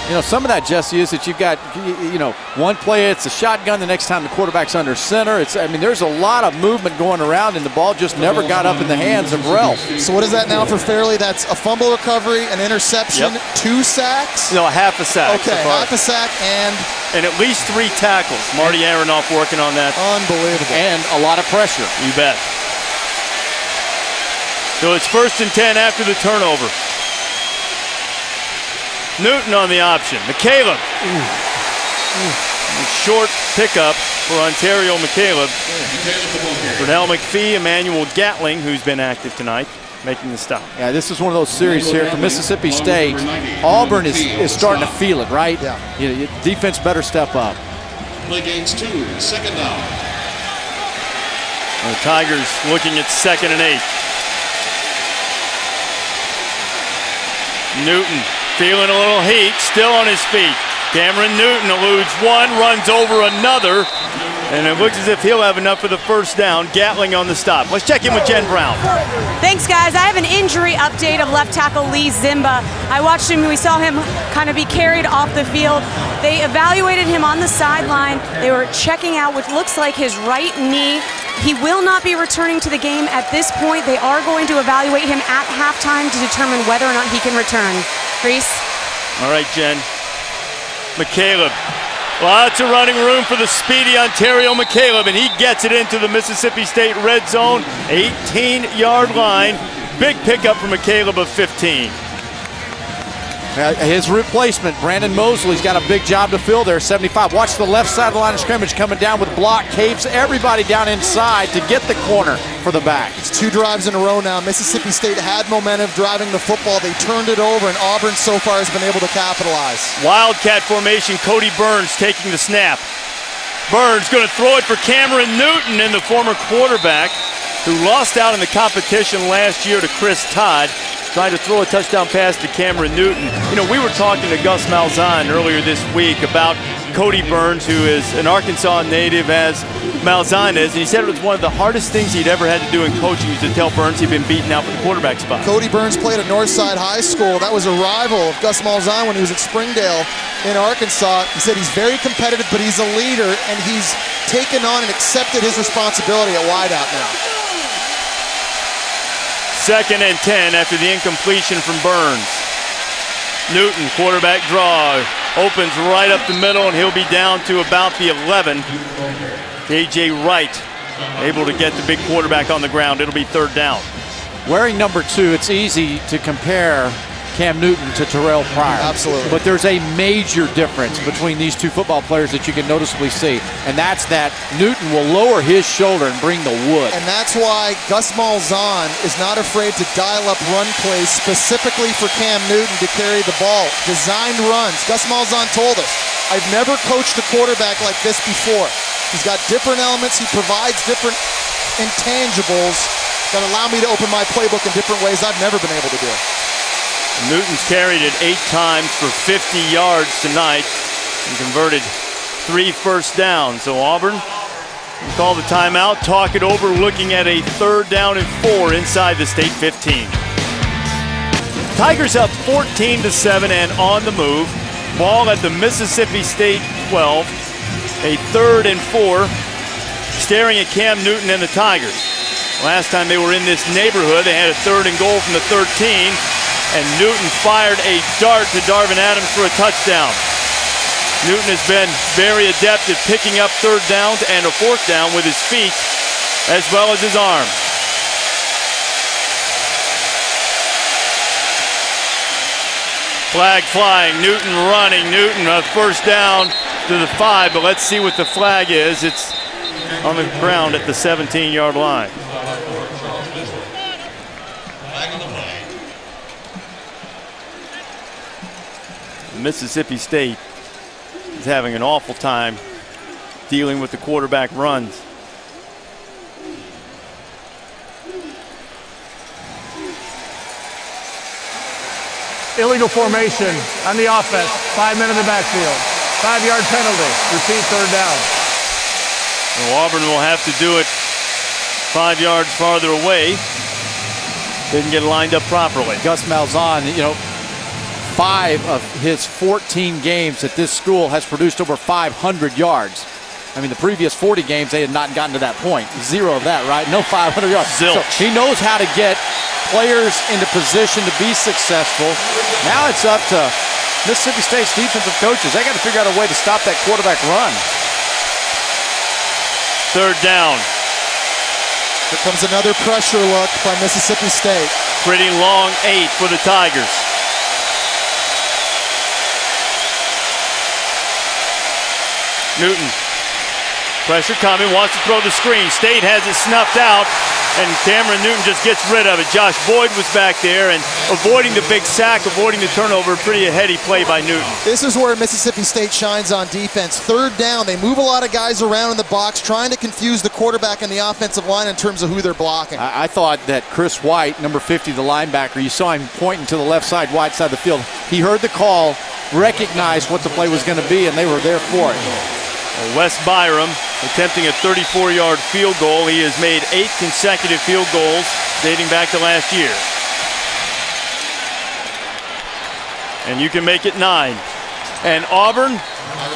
You know, some of that, Jesse, is that you've got, you know, one play it's a shotgun, the next time the quarterback's under center. I mean, there's a lot of movement going around, and the ball just never got up in the hands of Relf. So what is that now for Fairley? That's a fumble recovery, an interception, 2 sacks? No, half a sack. Okay, half a sack and at least 3 tackles. Marty Aronoff working on that. Unbelievable. And a lot of pressure. You bet. So it's 1st and 10 after the turnover. Newton on the option. McCaleb. Short pickup for Ontario McCaleb. Brunel McPhee, Emmanuel Gatling, who's been active tonight, making the stop. Yeah, this is one of those series here for Mississippi State. Auburn is starting to feel it, right? Yeah. You know, defense better step up. Play gains 2, 2nd down. The Tigers looking at 2nd and 8. Newton feeling a little heat, still on his feet. Cameron Newton eludes one, runs over another, and it looks as if he'll have enough for the first down. Gatling on the stop. Let's check in with Jen Brown. Thanks, guys. I have an injury update of left tackle Lee Zimba. I watched him. We saw him kind of be carried off the field. They evaluated him on the sideline. They were checking out what looks like his right knee. He will not be returning to the game at this point. They are going to evaluate him at halftime to determine whether or not he can return. Reese? All right, Jen. McCaleb. Lots of running room for the speedy Ontario McCaleb, and he gets it into the Mississippi State red zone, 18-yard line. Big pickup for McCaleb of 15. His replacement, Brandon Mosley's got a big job to fill there, 75. Watch the left side of the line of scrimmage coming down with block, caves everybody down inside to get the corner for the back. It's 2 drives in a row now. Mississippi State had momentum driving the football. They turned it over, and Auburn so far has been able to capitalize. Wildcat formation, Cody Burns taking the snap. Burns going to throw it for Cameron Newton, and the former quarterback who lost out in the competition last year to Chris Todd. trying to throw a touchdown pass to Cameron Newton. You know, we were talking to Gus Malzahn earlier this week about Cody Burns, who is an Arkansas native, as Malzahn is, and he said it was one of the hardest things he'd ever had to do in coaching was to tell Burns he'd been beaten out for the quarterback spot. Cody Burns played at Northside High School. That was a rival of Gus Malzahn when he was at Springdale in Arkansas. He said he's very competitive, but he's a leader, and he's taken on and accepted his responsibility at wideout now. 2nd and 10 after the incompletion from Burns. Newton, quarterback draw, opens right up the middle, and he'll be down to about the 11. K.J. Wright able to get the big quarterback on the ground. It'll be 3rd down. Wearing number 2, it's easy to compare Cam Newton to Terrell Pryor. Absolutely. But there's a major difference between these two football players that you can noticeably see, and that's that Newton will lower his shoulder and bring the wood. And that's why Gus Malzahn is not afraid to dial up run plays specifically for Cam Newton to carry the ball. Designed runs. Gus Malzahn told us, I've never coached a quarterback like this before. He's got different elements. He provides different intangibles that allow me to open my playbook in different ways I've never been able to do. Newton's carried it 8 times for 50 yards tonight and converted 3 first downs. So Auburn will call the timeout, talk it over, looking at a 3rd down and 4 inside the state 15. Tigers up 14-7 and on the move. Ball at the Mississippi State 12. A 3rd and 4, staring at Cam Newton and the Tigers. Last time they were in this neighborhood, they had a 3rd and goal from the 13. And Newton fired a dart to Darvin Adams for a touchdown. Newton has been very adept at picking up 3rd downs and a 4th down with his feet as well as his arm. Flag flying, Newton running, Newton a 1st down to the 5, but let's see what the flag is. It's on the ground at the 17-yard line. Mississippi State is having an awful time dealing with the quarterback runs. Illegal formation on the offense. 5 men in the backfield. 5-yard penalty. Repeat 3rd down. Well, Auburn will have to do it 5 yards farther away. Didn't get lined up properly. Gus Malzahn, you know, 5 of his 14 games at this school has produced over 500 yards. I mean, the previous 40 games, they had not gotten to that point. 0 of that, right? No 500 yards. Zilch. So he knows how to get players into position to be successful. Now it's up to Mississippi State's defensive coaches. They got to figure out a way to stop that quarterback run. 3rd down. Here comes another pressure look by Mississippi State. Pretty long 8 for the Tigers. Newton, pressure coming, wants to throw the screen. State has it snuffed out, and Cameron Newton just gets rid of it. Josh Boyd was back there and avoiding the big sack, avoiding the turnover. Pretty heady play by Newton. This is where Mississippi State shines on defense. 3rd down, they move a lot of guys around in the box, trying to confuse the quarterback and the offensive line in terms of who they're blocking. I thought that Chris White, number 50, the linebacker, you saw him pointing to the left side, wide side of the field. He heard the call, recognized what the play was going to be, and they were there for it. Wes Byram attempting a 34-yard field goal. He has made 8 consecutive field goals dating back to last year. And you can make it 9. And Auburn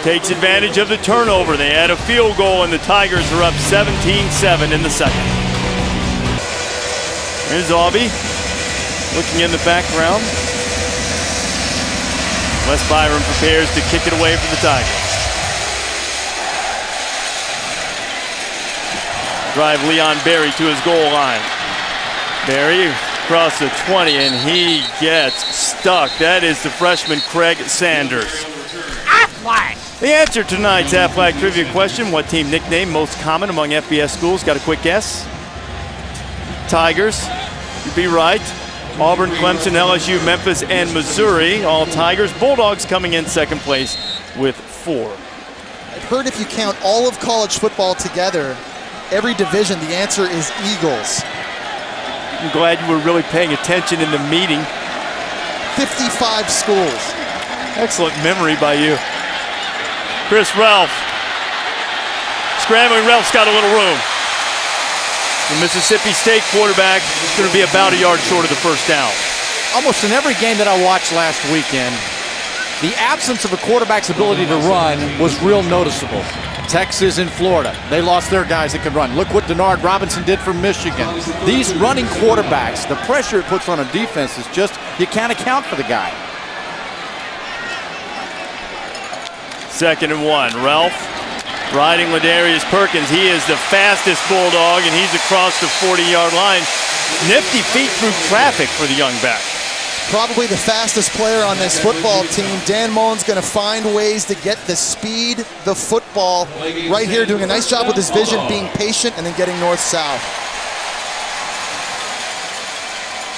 takes advantage of the turnover. They had a field goal, and the Tigers are up 17-7 in the 2nd. Here's Aubie looking in the background. Wes Byram prepares to kick it away for the Tigers. Drive Leon Berry to his goal line. Berry across the 20, and he gets stuck. That is the freshman Craig Sanders. Aflac! The answer to tonight's Aflac trivia question: what team nickname most common among FBS schools? Got a quick guess? Tigers. You'd be right. Auburn, Clemson, LSU, Memphis, and Missouri, all Tigers. Bulldogs coming in 2nd place with 4. I've heard if you count all of college football together, every division, the answer is Eagles. I'm glad you were really paying attention in the meeting. 55 schools. Excellent memory by you. Chris Ralph. Scrambling, Ralph's got a little room. The Mississippi State quarterback is going to be about a yard short of the first down. Almost in every game that I watched last weekend, the absence of a quarterback's ability to run was real noticeable. Texas and Florida, they lost their guys that could run. Look what Denard Robinson did for Michigan. These running quarterbacks, the pressure it puts on a defense is just, you can't account for the guy. 2nd and 1. Ralph riding Ladarius Perkins. He is the fastest Bulldog, and he's across the 40-yard line. Nifty feet through traffic for the young back. Probably the fastest player on this football team. Dan Mullen's going to find ways to get the speed, the football, right here, doing a nice job with his vision, being patient, and then getting north-south.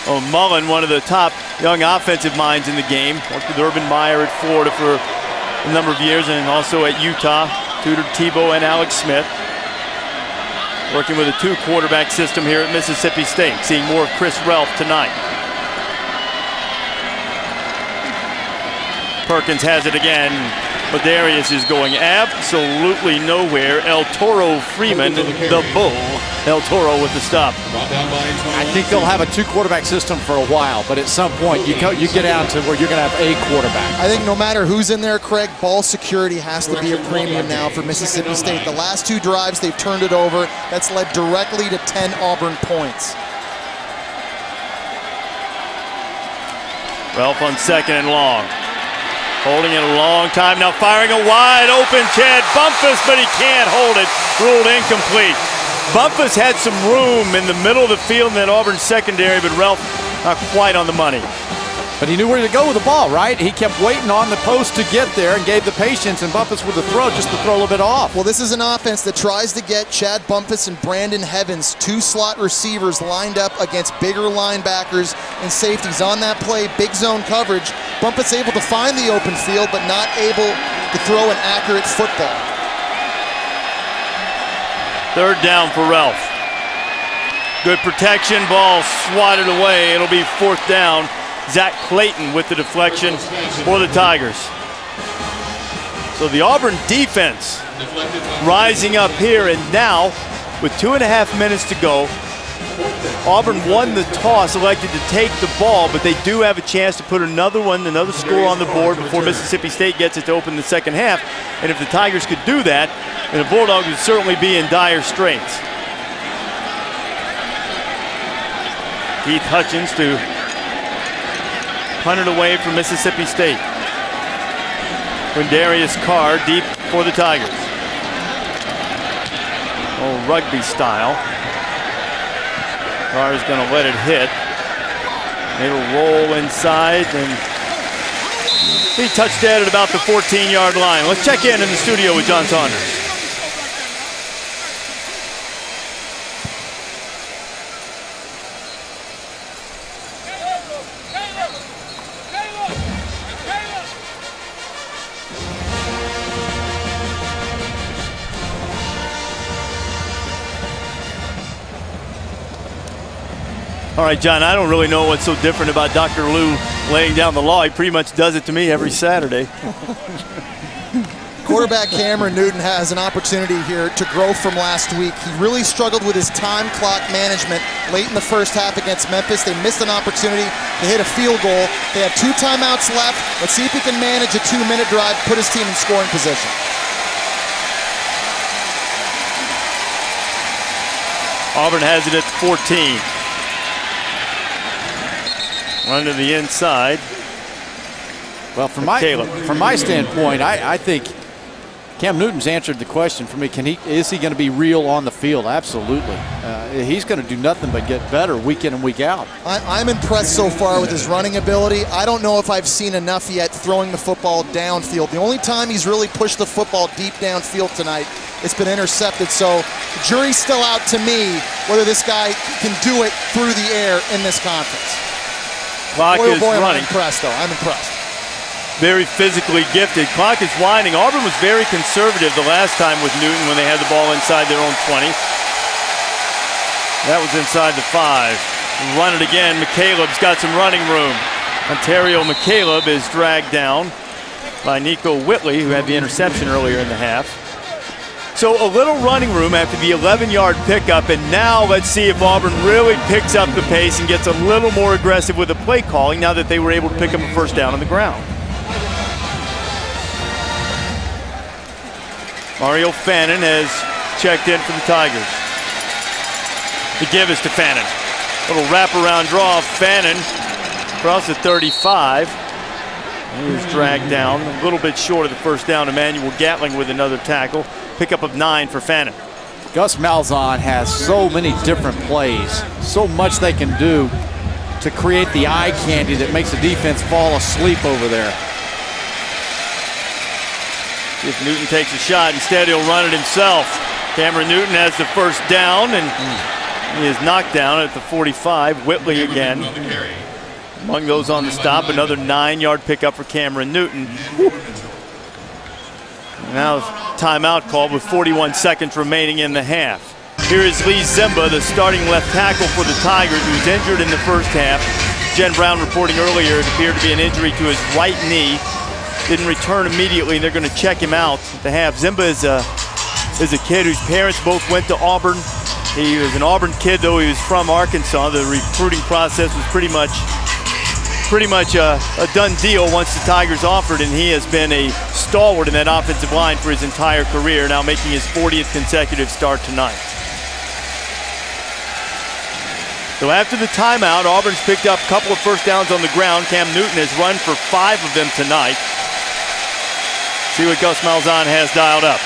Oh, Mullen, one of the top young offensive minds in the game. Worked with Urban Meyer at Florida for a number of years, and also at Utah. Tutored Tebow and Alex Smith. Working with a 2-quarterback system here at Mississippi State. Seeing more of Chris Ralph tonight. Perkins has it again. Ladarius is going absolutely nowhere. El Toro Freeman, the bull. El Toro with the stop. I think they'll have a 2-quarterback system for a while, but at some point you get down to where you're going to have a quarterback. I think no matter who's in there, Craig, ball security has to be a premium now for Mississippi State. The last 2 drives, they've turned it over. That's led directly to 10 Auburn points. Ralph on 2nd and long. Holding it a long time, now firing a wide open Chad Bumpus, but he can't hold it. Ruled incomplete. Bumpus had some room in the middle of the field in that Auburn secondary, but Ralph not quite on the money. But he knew where to go with the ball, right? He kept waiting on the post to get there and gave the patience, and Bumpus with the throw just to throw a little bit off. Well, this is an offense that tries to get Chad Bumpus and Brandon Heavens, 2 slot receivers lined up against bigger linebackers and safeties. On that play, big zone coverage. Bumpus able to find the open field, but not able to throw an accurate football. 3rd down for Ralph. Good protection, ball swatted away. It'll be 4th down. Zach Clayton with the deflection for the Tigers. So the Auburn defense rising up here, and now with 2.5 minutes to go, Auburn won the toss, elected to take the ball, but they do have a chance to put another score on the board before Mississippi State gets it to open the second half. And if the Tigers could do that, then the Bulldogs would certainly be in dire straits. Keith Hutchins to punt it away from Mississippi State. Quindarius Carr deep for the Tigers. Oh, rugby style. Carr is going to let it hit. It'll roll inside, and he touched that at about the 14-yard line. Let's check in the studio with John Saunders. All right, John, I don't really know what's so different about Dr. Lou laying down the law. He pretty much does it to me every Saturday. Quarterback Cameron Newton has an opportunity here to grow from last week. He really struggled with his time clock management late in the first half against Memphis. They missed an opportunity to hit a field goal. They have 2 timeouts left. Let's see if he can manage a 2-minute drive, put his team in scoring position. Auburn has it at 14. Run to the inside. Well, from my standpoint, I think Cam Newton's answered the question for me. Is he going to be real on the field? Absolutely. He's going to do nothing but get better week in and week out. I'm impressed so far with his running ability. I don't know if I've seen enough yet throwing the football downfield. The only time he's really pushed the football deep downfield tonight, it's been intercepted. So the jury's still out to me whether this guy can do it through the air in this conference. Clock is running. I'm impressed, though. I'm impressed. Very physically gifted. Clock is winding. Auburn was very conservative the last time with Newton when they had the ball inside their own 20. That was inside the 5. Run it again. McCaleb's got some running room. Ontario McCaleb is dragged down by Nico Whitley, who had the interception earlier in the half. So a little running room after the 11-yard pickup, and now let's see if Auburn really picks up the pace and gets a little more aggressive with the play calling now that they were able to pick up a first down on the ground. Mario Fannin has checked in for the Tigers. The give is to Fannin. Little wraparound draw. Fannin across the 35. He was dragged down a little bit short of the first down. Emmanuel Gatling with another tackle. Pickup of 9 for Fannin. Gus Malzahn has so many different plays, so much they can do to create the eye candy that makes the defense fall asleep over there. If Newton takes a shot, instead he'll run it himself. Cameron Newton has the first down, and he is knocked down at the 45. Whitley again among those on the stop. Another 9-yard pickup for Cameron Newton. Now timeout called with 41 seconds remaining in the half. Here is Lee Zimba, the starting left tackle for the Tigers, who was injured in the first half. Jen Brown reporting earlier it appeared to be an injury to his right knee. Didn't return immediately, and they're going to check him out at the half. Zimba is a kid whose parents both went to Auburn. He was an Auburn kid, though he was from Arkansas. The recruiting process was pretty much a done deal once the Tigers offered, and he has been a stalwart in that offensive line for his entire career, now making his 40th consecutive start tonight. So after the timeout, Auburn's picked up a couple of first downs on the ground. Cam Newton has run for 5 of them tonight. See what Gus Malzahn has dialed up.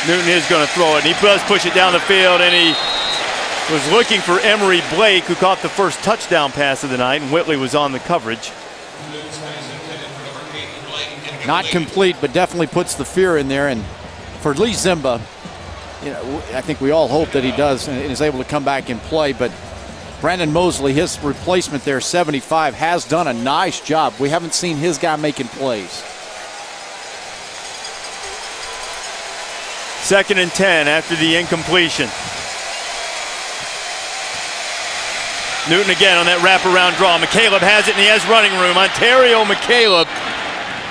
Newton is going to throw it, and he does push it down the field, and he was looking for Emory Blake, who caught the first touchdown pass of the night, and Whitley was on the coverage. Not complete, but definitely puts the fear in there. And for Lee Zimba, you know, I think we all hope that he does and is able to come back and play. But Brandon Mosley, his replacement there, 75, has done a nice job. We haven't seen his guy making plays. 2nd and 10 after the incompletion. Newton again on that wraparound draw. McCaleb has it, and he has running room. Ontario McCaleb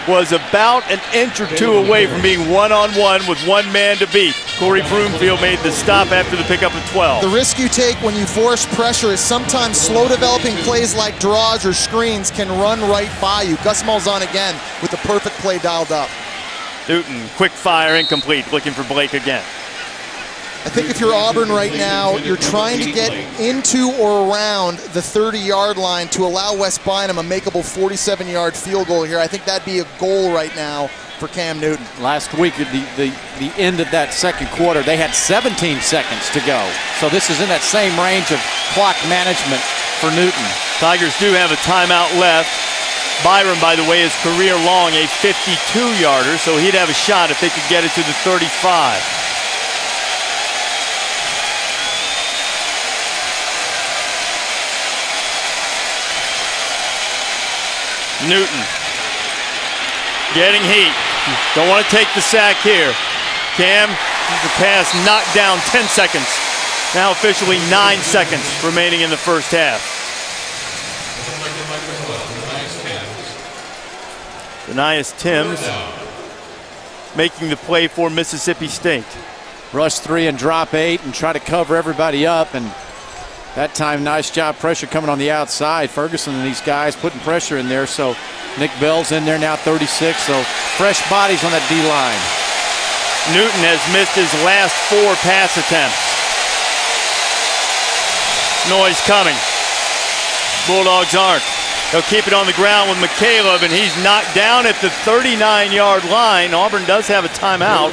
was about an inch or two away from being one-on-one with one man to beat. Corey Broomfield made the stop after the pickup of 12. The risk you take when you force pressure is sometimes slow developing plays like draws or screens can run right by you. Gus Malzahn again with the perfect play dialed up. Newton, quick fire, incomplete, looking for Blake again. I think if you're Auburn right now, you're trying to get into or around the 30-yard line to allow West Bynum a makeable 47-yard field goal here. I think that'd be a goal right now for Cam Newton. Last week, at the end of that second quarter, they had 17 seconds to go. So this is in that same range of clock management for Newton. Tigers do have a timeout left. Byron, by the way, is career long, a 52-yarder, so he'd have a shot if they could get it to the 35. Newton getting heat. Don't want to take the sack here. Cam, the pass knocked down 10 seconds. Now officially 9 seconds remaining in the first half. Denias Timms making the play for Mississippi State. Rush 3 and drop 8 and try to cover everybody up, and that time, nice job, pressure coming on the outside. Ferguson and these guys putting pressure in there. So Nick Bell's in there now, 36. So fresh bodies on that D-line. Newton has missed his last 4 pass attempts. Noise coming. Bulldogs aren't. They'll keep it on the ground with McCaleb, and he's knocked down at the 39-yard line. Auburn does have a timeout,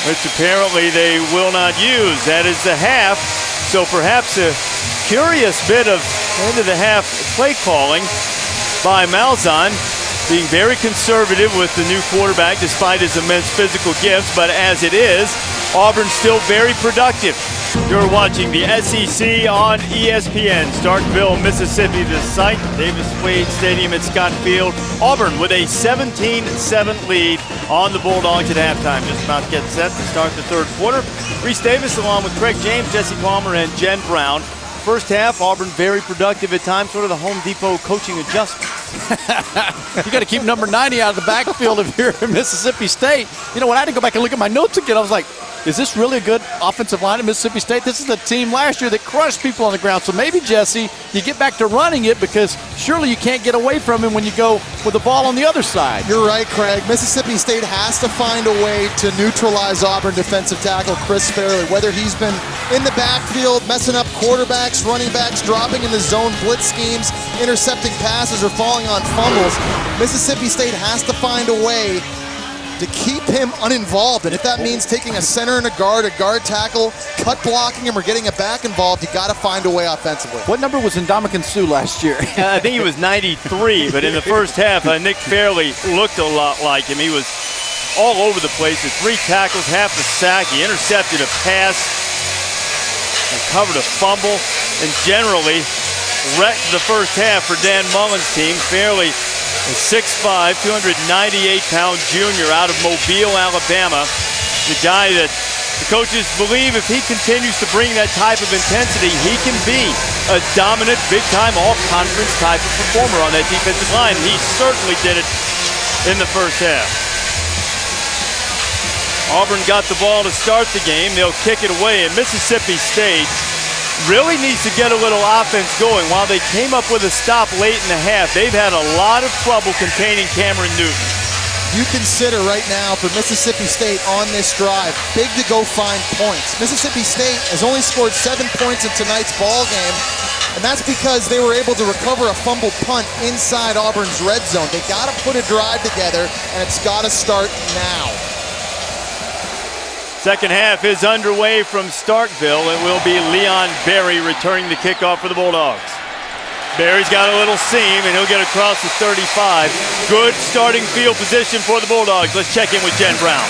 which apparently they will not use. That is the half. So perhaps a curious bit of end of the half play calling by Malzahn, being very conservative with the new quarterback despite his immense physical gifts. But as it is, Auburn's still very productive. You're watching the SEC on ESPN. Starkville, Mississippi, the site. Davis-Wade Stadium at Scott Field. Auburn with a 17-7 lead on the Bulldogs at halftime. Just about to get set to start the third quarter. Reese Davis along with Craig James, Jesse Palmer, and Jen Brown. First half, Auburn very productive at times, sort of the Home Depot coaching adjustment. You got to keep number 90 out of the backfield if you're in Mississippi State. You know, when I had to go back and look at my notes again, I was like, is this really a good offensive line at Mississippi State? This is the team last year that crushed people on the ground. So maybe, Jesse, you get back to running it because surely you can't get away from him when you go with the ball on the other side. You're right, Craig. Mississippi State has to find a way to neutralize Auburn defensive tackle Chris Fairley, whether he's been in the backfield, messing up quarterbacks, running backs, dropping in the zone blitz schemes, intercepting passes, or falling on fumbles. Mississippi State has to find a way to keep him uninvolved. And if that means taking a center and a guard tackle, cut blocking him, or getting a back involved, you got to find a way offensively. What number was Ndamukong Suh last year? I think he was 93, but in the first half, Nick Fairley looked a lot like him. He was all over the place with 3 tackles, half a sack. He intercepted a pass, recovered a fumble, and generally wrecked the first half for Dan Mullen's team. Fairley, a 6'5", 298-pound junior out of Mobile, Alabama. The guy that the coaches believe if he continues to bring that type of intensity, he can be a dominant, big-time, all-conference type of performer on that defensive line. He certainly did it in the first half. Auburn got the ball to start the game. They'll kick it away, and Mississippi State really needs to get a little offense going. While they came up with a stop late in the half, they've had a lot of trouble containing Cameron Newton. You consider right now for Mississippi State on this drive, big to go find points. Mississippi State has only scored 7 points in tonight's ball game, and that's because they were able to recover a fumbled punt inside Auburn's red zone. They got to put a drive together, and it's got to start now. Second half is underway from Starkville. It will be Leon Berry returning the kickoff for the Bulldogs. Berry's got a little seam, and he'll get across the 35. Good starting field position for the Bulldogs. Let's check in with Jen Brown.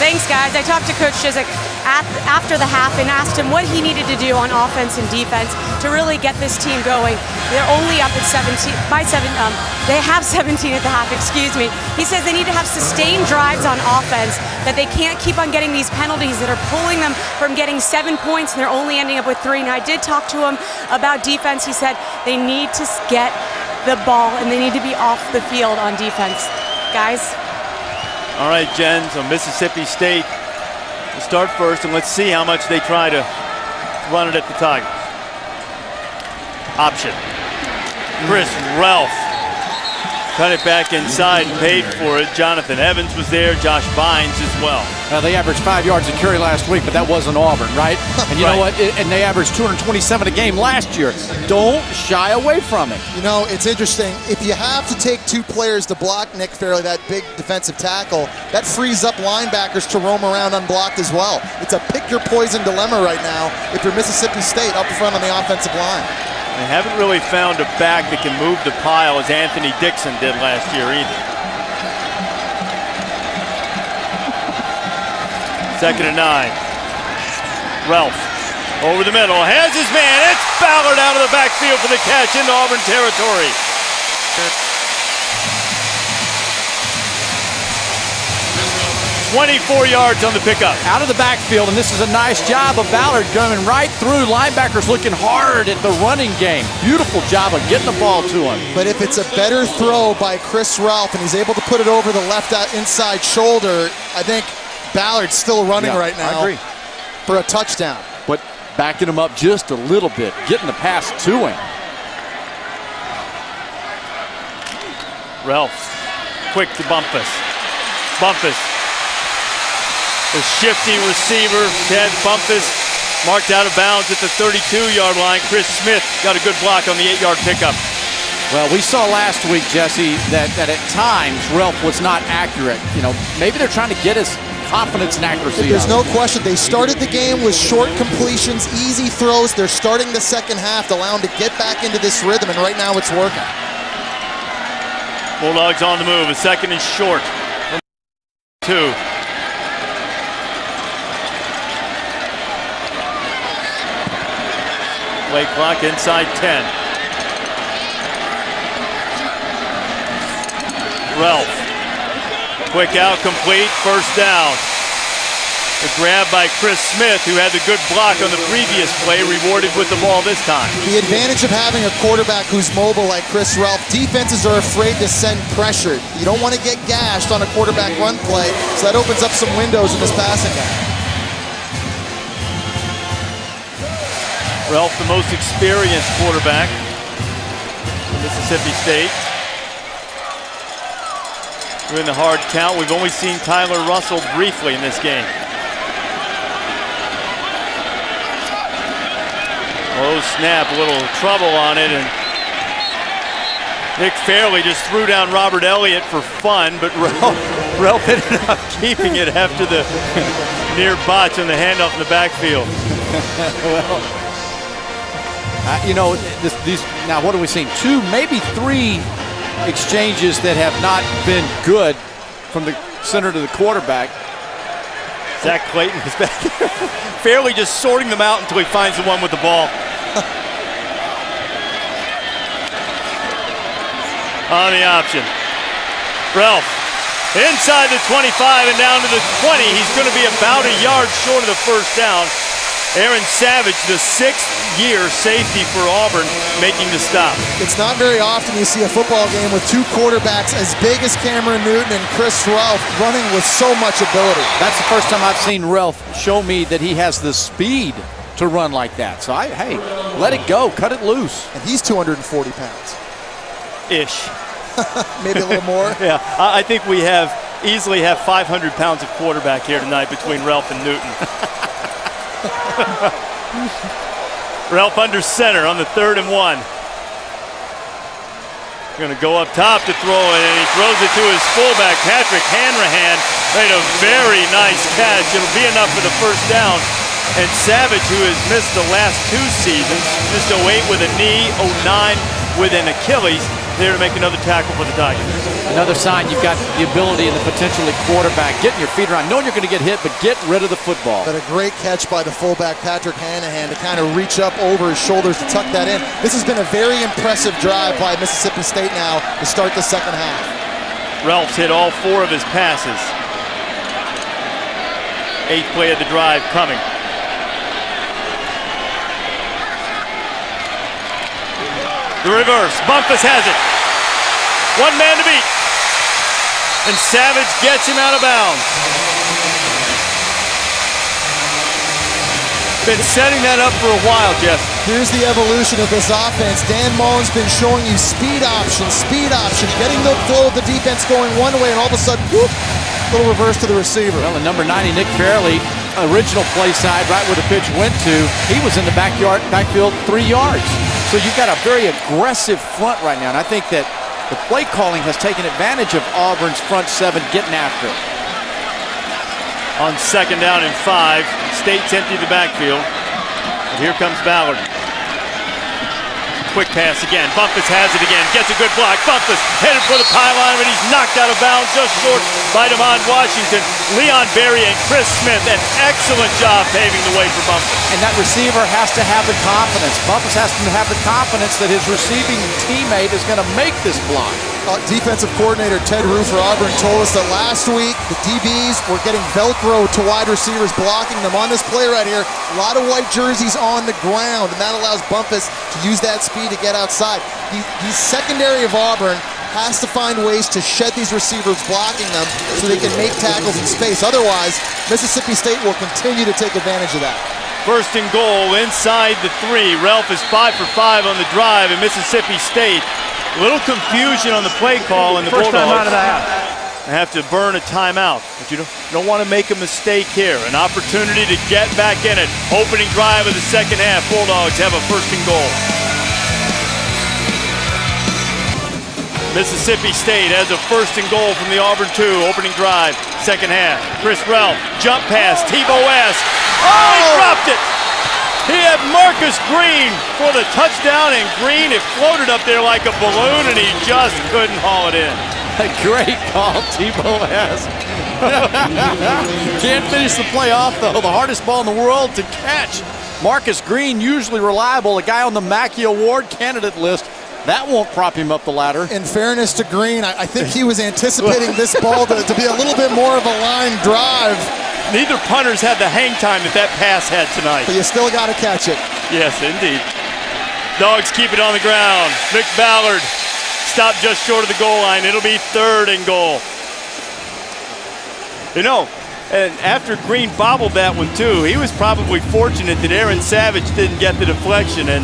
Thanks, guys. I talked to Coach Chizik after the half and asked him what he needed to do on offense and defense to really get this team going. They're only up at 17. They have 17 at the half, excuse me. He says they need to have sustained drives on offense, that they can't keep on getting these penalties that are pulling them from getting 7 points, and they're only ending up with 3. And I did talk to him about defense. He said they need to get the ball, and they need to be off the field on defense. Guys? All right, Jen, so Mississippi State will start first, and let's see how much they try to run it at the Tigers. Option. Chris Ralph cut it back inside and paid for it. Jonathan Evans was there, Josh Bynes as well. They averaged 5 yards a carry last week, but that wasn't Auburn, right? And you know what? And they averaged 227 a game last year. Don't shy away from it. You know, it's interesting. If you have to take 2 players to block Nick Fairley, that big defensive tackle, that frees up linebackers to roam around unblocked as well. It's a pick-your-poison dilemma right now if you're Mississippi State up front on the offensive line. They haven't really found a back that can move the pile as Anthony Dixon did last year either. Second and 9. Ralph over the middle, has his man. It's Ballard out of the backfield for the catch into Auburn territory. 24 yards on the pickup. Out of the backfield, and this is a nice job of Ballard going right through. Linebackers looking hard at the running game. Beautiful job of getting the ball to him. But if it's a better throw by Chris Ralph and he's able to put it over the left inside shoulder, I think Ballard's still running right now. I agree. For a touchdown. But backing him up just a little bit, getting the pass to him. Ralph, quick to Bumpus. Bumpus. The shifty receiver, Ted Bumpus, marked out of bounds at the 32-yard line. Chris Smith got a good block on the 8-yard pickup. Well, we saw last week, Jesse, that at times Ralph was not accurate. You know, maybe they're trying to get his confidence and accuracy. There's no question. They started the game with short completions, easy throws. They're starting the second half to allow them to get back into this rhythm, and right now it's working. Bulldogs on the move. A second and short. 2. Play clock inside 10. Ralph. Quick out, complete, first down. The grab by Chris Smith, who had the good block on the previous play, rewarded with the ball this time. The advantage of having a quarterback who's mobile like Chris Ralph, defenses are afraid to send pressure. You don't want to get gashed on a quarterback run play, so that opens up some windows in this passing game. Ralph, the most experienced quarterback in Mississippi State. Doing the hard count. We've only seen Tyler Russell briefly in this game. Low snap, a little trouble on it, and Nick Fairley just threw down Robert Elliott for fun, but Ralph ended up keeping it after the near botch on the handoff in the backfield. Well, you know, now what are we seeing? 2, maybe 3 exchanges that have not been good from the center to the quarterback. Zach Clayton is back there. Fairley just sorting them out until he finds the one with the ball. On the option. Ralph inside the 25 and down to the 20. He's going to be about a yard short of the first down. Aaron Savage, the 6th-year safety for Auburn, making the stop. It's not very often you see a football game with 2 quarterbacks as big as Cameron Newton and Chris Ralph running with so much ability. That's the first time I've seen Ralph show me that he has the speed to run like that. So, hey, let it go. Cut it loose. And he's 240 pounds. Ish. Maybe a little more. Yeah, I think we easily have 500 pounds of quarterback here tonight between Ralph and Newton. Ralph under center on the 3rd and 1. Going to go up top to throw it, and he throws it to his fullback, Patrick Hanrahan. Made a very nice catch. It'll be enough for the first down. And Savage, who has missed the last 2 seasons, missed 08 with a knee, 09 with an Achilles, there to make another tackle for the Tigers. Another sign you've got the ability and the potential at quarterback, getting your feet around, knowing you're going to get hit, but get rid of the football. But a great catch by the fullback, Patrick Hanahan, to kind of reach up over his shoulders to tuck that in. This has been a very impressive drive by Mississippi State now to start the second half. Ralph's hit all 4 of his passes. 8th play of the drive coming. The reverse. Bumpus has it. 1 man to beat. And Savage gets him out of bounds. Been setting that up for a while, Jeff. Here's the evolution of this offense. Dan Mullen's been showing you speed option, getting the flow of the defense going one way, and all of a sudden, whoop, little reverse to the receiver. Well, the number 90, Nick Fairley, original play side, right where the pitch went to, he was in the backfield 3 yards. So you've got a very aggressive front right now, and I think that the play calling has taken advantage of Auburn's front 7 getting after it. On 2nd down and 5, State's emptied the backfield. And here comes Ballard. Quick pass again. Bumpus has it again. Gets a good block. Bumpus headed for the pylon, but he's knocked out of bounds just short by Devon Washington. Leon Berry and Chris Smith, an excellent job paving the way for Bumpus. And that receiver has to have the confidence. Bumpus has to have the confidence that his receiving teammate is going to make this block. Defensive coordinator Ted Rue for Auburn told us that last week the DBs were getting Velcro to wide receivers, blocking them. On this play right here, a lot of white jerseys on the ground, and that allows Bumpus to use that speed to get outside. The secondary of Auburn has to find ways to shed these receivers blocking them so they can make tackles in space. Otherwise, Mississippi State will continue to take advantage of that. 1st and goal inside the 3. Ralph is 5 for 5 on the drive, and Mississippi State, a little confusion on the play call, and the First Bulldogs time out of the half. have to burn a timeout. But you don't want to make a mistake here. An opportunity to get back in it. Opening drive of the second half. Bulldogs have a 1st and goal. Mississippi State has a 1st and goal from the Auburn 2. Opening drive, second half. Chris Ralph, jump pass, Tebow-esque. Oh, he dropped it! He had Marcus Green for the touchdown, and Green, it floated up there like a balloon, and he just couldn't haul it in. A great call, Tebow-esque. Can't finish the play off, though. The hardest ball in the world to catch. Marcus Green, usually reliable, a guy on the Mackey Award candidate list. That won't prop him up the ladder. In fairness to Green, I think he was anticipating this ball to be a little bit more of a line drive. Neither punters had the hang time that pass had tonight. But you still got to catch it. Yes, indeed. Dogs keep it on the ground. Vic Ballard stopped just short of the goal line. It'll be 3rd and goal. You know, and after Green bobbled that one too, he was probably fortunate that Aaron Savage didn't get the deflection and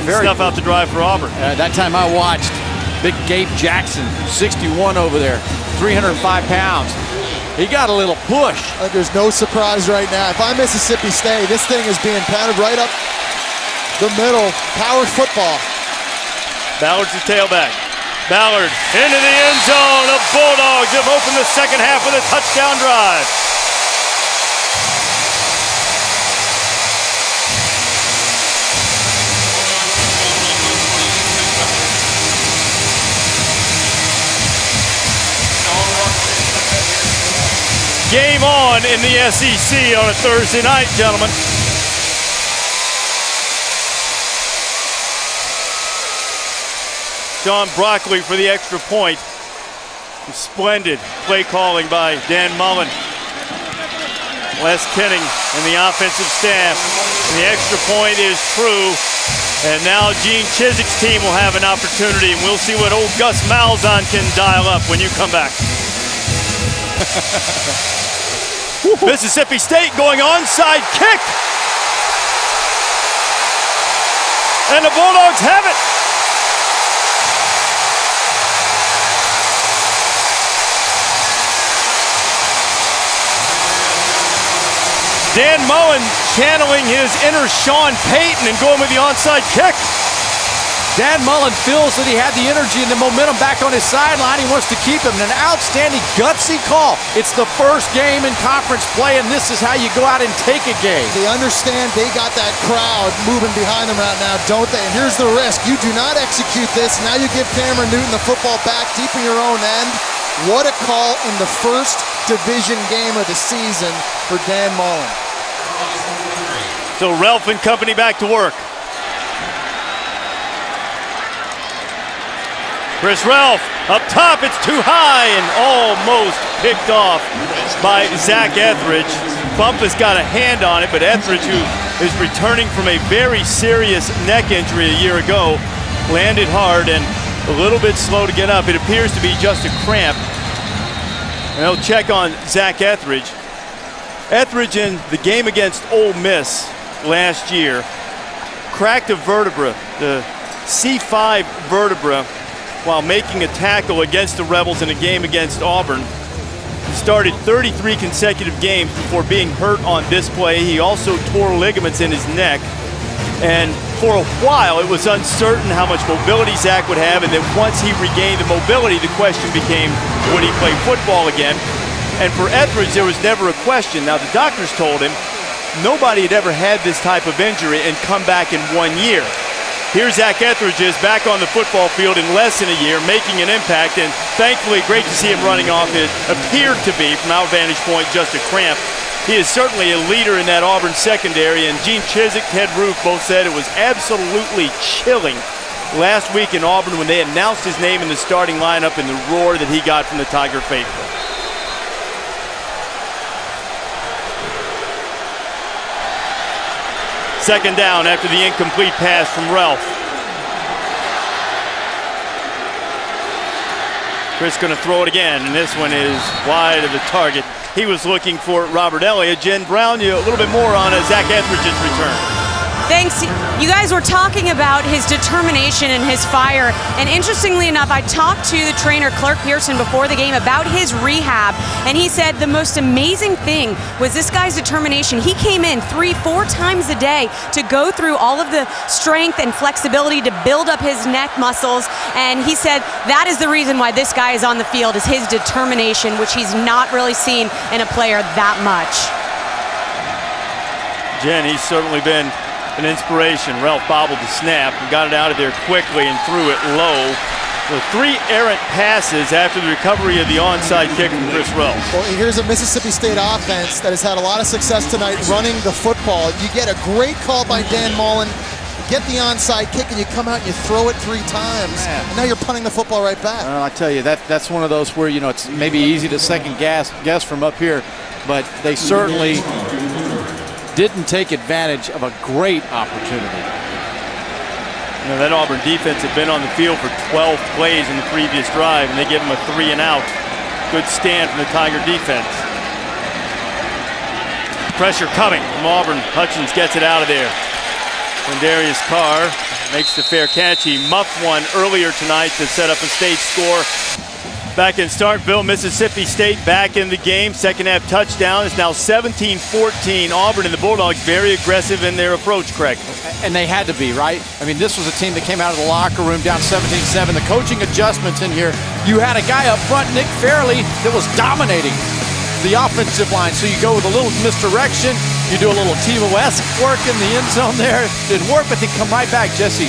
snuff out the drive for Auburn. That time I watched big Gabe Jackson, 61 over there, 305 pounds. He got a little push. There's no surprise right now. If I'm Mississippi State, this thing is being pounded right up the middle. Power football. Ballard's the tailback. Ballard into the end zone. The Bulldogs have opened the second half with a touchdown drive. Game on in the SEC on a Thursday night, gentlemen. Sean Broccoli for the extra point. Splendid play calling by Dan Mullen. Les Kenning and the offensive staff. And the extra point is true. And now Gene Chiswick's team will have an opportunity, and we'll see what old Gus Malzahn can dial up when you come back. Mississippi State going onside kick. And the Bulldogs have it. Dan Mullen channeling his inner Sean Payton and going with the onside kick. Dan Mullen feels that he had the energy and the momentum back on his sideline. He wants to keep him. An outstanding, gutsy call. It's the first game in conference play, and this is how you go out and take a game. They understand they got that crowd moving behind them right now, don't they? And here's the risk. You do not execute this. Now you give Cameron Newton the football back deep in your own end. What a call in the first division game of the season for Dan Mullen. So Ralph and company back to work. Chris Ralph up top, it's too high and almost picked off by Zach Etheridge. Bumpus got a hand on it, but Etheridge, who is returning from a very serious neck injury a year ago, landed hard and a little bit slow to get up. It appears to be just a cramp. And they'll check on Zach Etheridge. Etheridge in the game against Ole Miss last year cracked a vertebra, the C5 vertebra, while making a tackle against the Rebels in a game against Auburn. He started 33 consecutive games before being hurt on this play. He also tore ligaments in his neck. And for a while, it was uncertain how much mobility Zach would have, and then once he regained the mobility, the question became, would he play football again? And for Etheridge, there was never a question. Now, the doctors told him nobody had ever had this type of injury and come back in 1 year. Here's Zach Etheridge is back on the football field in less than a year, making an impact, and thankfully, great to see him running off. It appeared to be, from our vantage point, just a cramp. He is certainly a leader in that Auburn secondary, and Gene Chiswick, Ted Roof both said it was absolutely chilling last week in Auburn when they announced his name in the starting lineup and the roar that he got from the Tiger faithful. Second down after the incomplete pass from Ralph. Chris going to throw it again, and this one is wide of the target. He was looking for Robert Elliott. Jen Brown, you a little bit more on Zach Etheridge's return. Thanks. You guys were talking about his determination and his fire. And interestingly enough, I talked to the trainer, Clark Pearson, before the game about his rehab. And he said the most amazing thing was this guy's determination. He came in 3-4 times a day to go through all of the strength and flexibility to build up his neck muscles. And he said that is the reason why this guy is on the field, is his determination, which he's not really seen in a player that much. Jen, he's certainly been an inspiration. Ralph bobbled the snap and got it out of there quickly and threw it low. So 3 errant passes after the recovery of the onside kick from Chris Rowe. Well, here's a Mississippi State offense that has had a lot of success tonight running the football. You get a great call by Dan Mullen, get the onside kick, and you come out and you throw it 3 times. Man. And now you're punting the football right back. I tell you, that's one of those where, you know, it's maybe easy to second guess from up here, but they certainly didn't take advantage of a great opportunity. You know, that Auburn defense had been on the field for 12 plays in the previous drive, and they give them a 3 and out. Good stand from the Tiger defense. Pressure coming from Auburn. Hutchins gets it out of there. When Darius Carr makes the fair catch, he muffed one earlier tonight to set up a state score. Back in Starkville, Mississippi State back in the game. Second half touchdown. It's now 17-14. Auburn and the Bulldogs very aggressive in their approach, Craig. And they had to be, right? I mean, this was a team that came out of the locker room down 17-7. The coaching adjustments in here. You had a guy up front, Nick Fairley, that was dominating the offensive line. So you go with a little misdirection. You do a little Tebow-esque work in the end zone there. Didn't work, but then come right back, Jesse.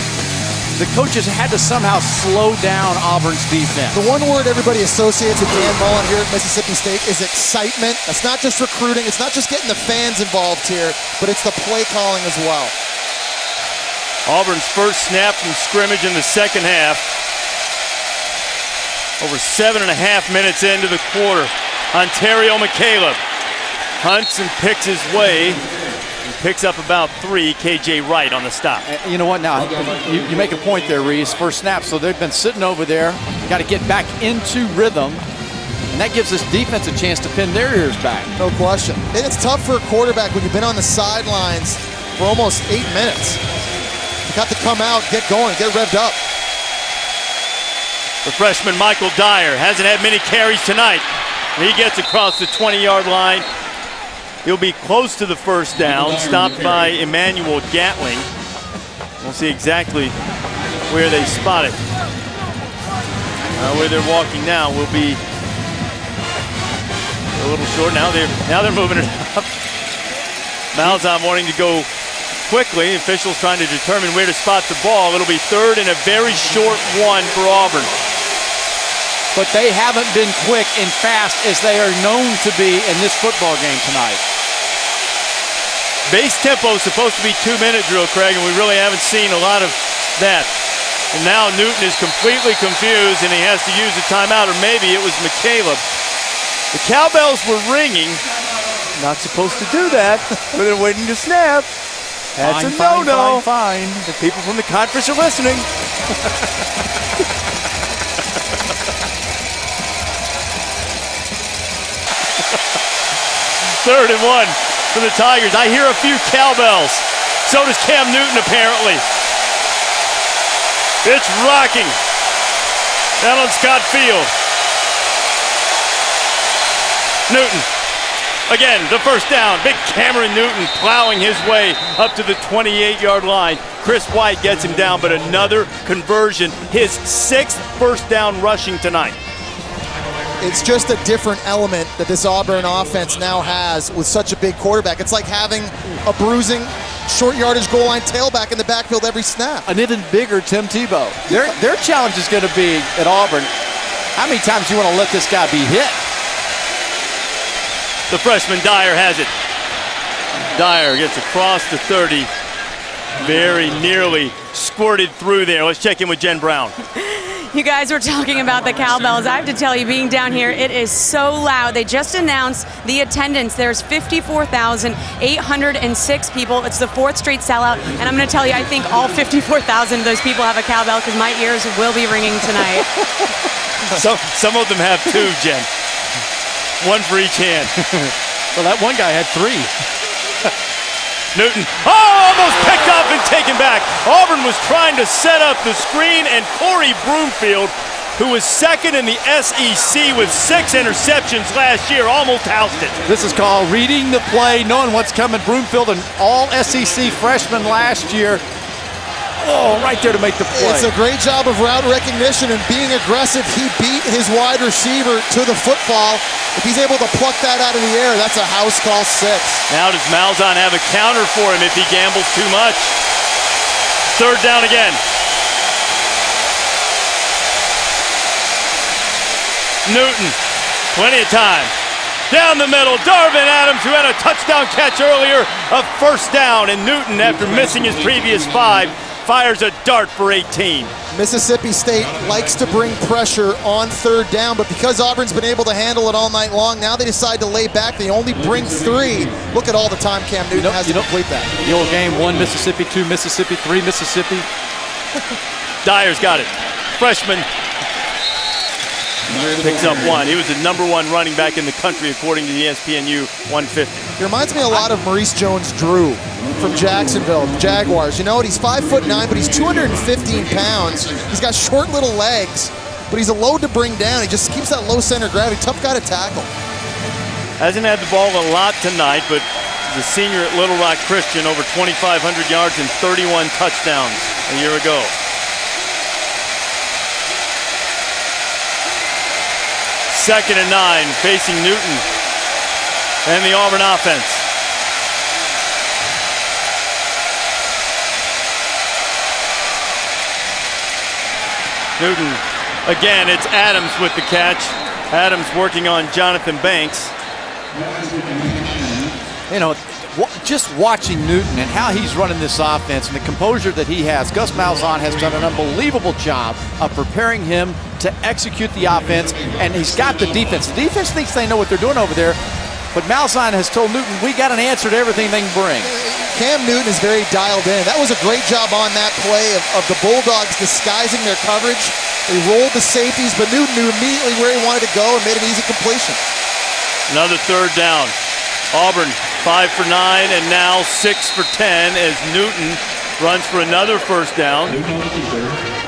The coaches had to somehow slow down Auburn's defense. The one word everybody associates with Dan Mullen here at Mississippi State is excitement. That's not just recruiting. It's not just getting the fans involved here, but it's the play calling as well. Auburn's first snap from scrimmage in the second half. Over 7.5 minutes into the quarter. Ontario McCaleb hunts and picks his way. He picks up about 3. KJ Wright on the stop. You know what now? You make a point there, Reese. First snap, so they've been sitting over there. Got to get back into rhythm. And that gives this defense a chance to pin their ears back. No question. And it's tough for a quarterback when you've been on the sidelines for almost 8 minutes. You got to come out, get going, get revved up. The freshman Michael Dyer hasn't had many carries tonight. He gets across the 20-yard line. He'll be close to the first down, stopped by Emmanuel Gatling. We'll see exactly where they spot it. Where they're walking now will be a little short. Now they're moving it up. Malzahn wanting to go quickly. Officials trying to determine where to spot the ball. It'll be 3rd and a very short one for Auburn. But they haven't been quick and fast as they are known to be in this football game tonight. Base tempo is supposed to be 2-minute drill, Craig, and we really haven't seen a lot of that. And now Newton is completely confused and he has to use a timeout, or maybe it was McCaleb. The cowbells were ringing. Not supposed to do that, but they're waiting to snap. That's a no-no. Fine. The people from the conference are listening. 3rd and 1 for the Tigers. I hear a few cowbells. So does Cam Newton, apparently. It's rocking down on Scott Field. Newton, again, the first down. Big Cameron Newton plowing his way up to the 28-yard line. Chris White gets him down, but another conversion. His 6th first down rushing tonight. It's just a different element that this Auburn offense now has with such a big quarterback. It's like having a bruising, short yardage goal line tailback in the backfield every snap. An even bigger Tim Tebow. Their challenge is going to be at Auburn, how many times do you want to let this guy be hit? The freshman Dyer has it. Dyer gets across the 30. Very nearly squirted through there. Let's check in with Jen Brown. You guys were talking about the cowbells. I have to tell you, being down here, it is so loud. They just announced the attendance. There's 54,806 people. It's the 4th straight sellout. And I'm going to tell you, I think all 54,000 of those people have a cowbell because my ears will be ringing tonight. Some of them have 2, Jen. 1 for each hand. Well, that one guy had 3. Newton, almost picked up and taken back. Auburn was trying to set up the screen, and Corey Broomfield, who was 2nd in the SEC with 6 interceptions last year, almost housed it. This is called reading the play, knowing what's coming. Broomfield, an all-SEC freshman last year. Oh, right there to make the play. It's a great job of route recognition and being aggressive. He beat his wide receiver to the football. If he's able to pluck that out of the air, that's a house call 6. Now does Malzahn have a counter for him if he gambles too much? 3rd down again. Newton, plenty of time. Down the middle, Darvin Adams, who had a touchdown catch earlier, a first down. And Newton, after missing his previous 5, fires a dart for 18. Mississippi State likes to bring pressure on third down, but because Auburn's been able to handle it all night long, now they decide to lay back. They only bring 3. Look at all the time Cam Newton has to complete that. The old game, 1 Mississippi, 2 Mississippi, 3 Mississippi. Dyer's got it. Freshman picks up 1. He was the #1 running back in the country according to the ESPNU 150. He reminds me a lot of Maurice Jones-Drew from Jacksonville, the Jaguars. You know what? He's 5'9", but he's 215 pounds. He's got short little legs, but he's a load to bring down. He just keeps that low center of gravity. Tough guy to tackle. Hasn't had the ball a lot tonight, but the senior at Little Rock Christian, over 2,500 yards and 31 touchdowns a year ago. Second and 9, facing Newton and the Auburn offense. Newton, again, it's Adams with the catch. Adams working on Jonathan Banks. You know, just watching Newton and how he's running this offense and the composure that he has, Gus Malzahn has done an unbelievable job of preparing him to execute the offense, and he's got the defense. The defense thinks they know what they're doing over there, but Malzahn has told Newton, we got an answer to everything they can bring. Cam Newton is very dialed in. That was a great job on that play of the Bulldogs disguising their coverage. They rolled the safeties, but Newton knew immediately where he wanted to go and made an easy completion. Another third down. Auburn 5 for 9 and now 6 for 10 as Newton runs for another first down.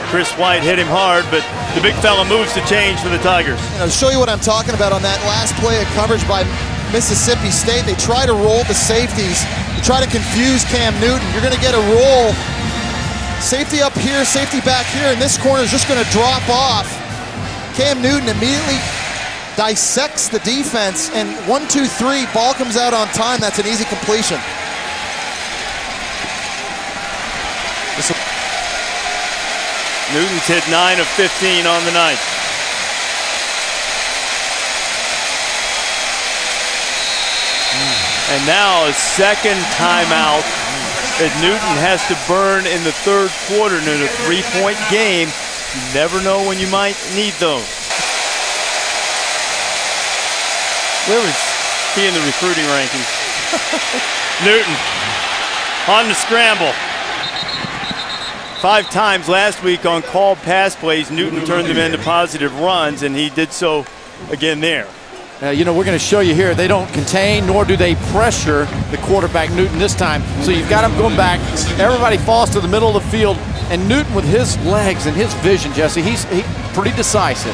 Chris White hit him hard, but the big fella moves to change for the Tigers. To show you what I'm talking about on that last play of coverage by Mississippi State, they try to roll the safeties. They try to confuse Cam Newton. You're going to get a roll. Safety up here, safety back here, and this corner is just going to drop off. Cam Newton immediately dissects the defense, and 1, 2, 3, ball comes out on time. That's an easy completion. Newton's hit 9 of 15 on the night. And now a second timeout that Newton has to burn in the third quarter. And in a 3-point game, you never know when you might need those. Where was he in the recruiting rankings? Newton on the scramble. 5 times last week on called pass plays, Newton turned them into positive runs, and he did so again there. You know, we're going to show you here, they don't contain nor do they pressure the quarterback Newton this time. So you've got him going back. Everybody falls to the middle of the field, and Newton with his legs and his vision, Jesse, he's pretty decisive.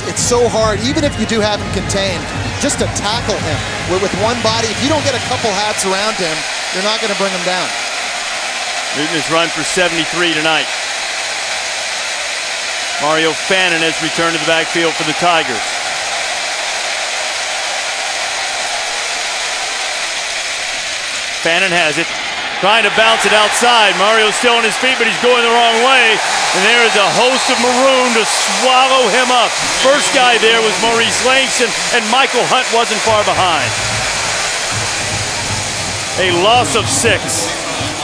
It's so hard, even if you do have him contained, just to tackle him with one body. If you don't get a couple hats around him, you're not going to bring him down. Newton has run for 73 tonight. Mario Fannin has returned to the backfield for the Tigers. Fannin has it, trying to bounce it outside. Mario's still on his feet, but he's going the wrong way. And there is a host of maroon to swallow him up. First guy there was Maurice Langston, and Michael Hunt wasn't far behind. A loss of 6.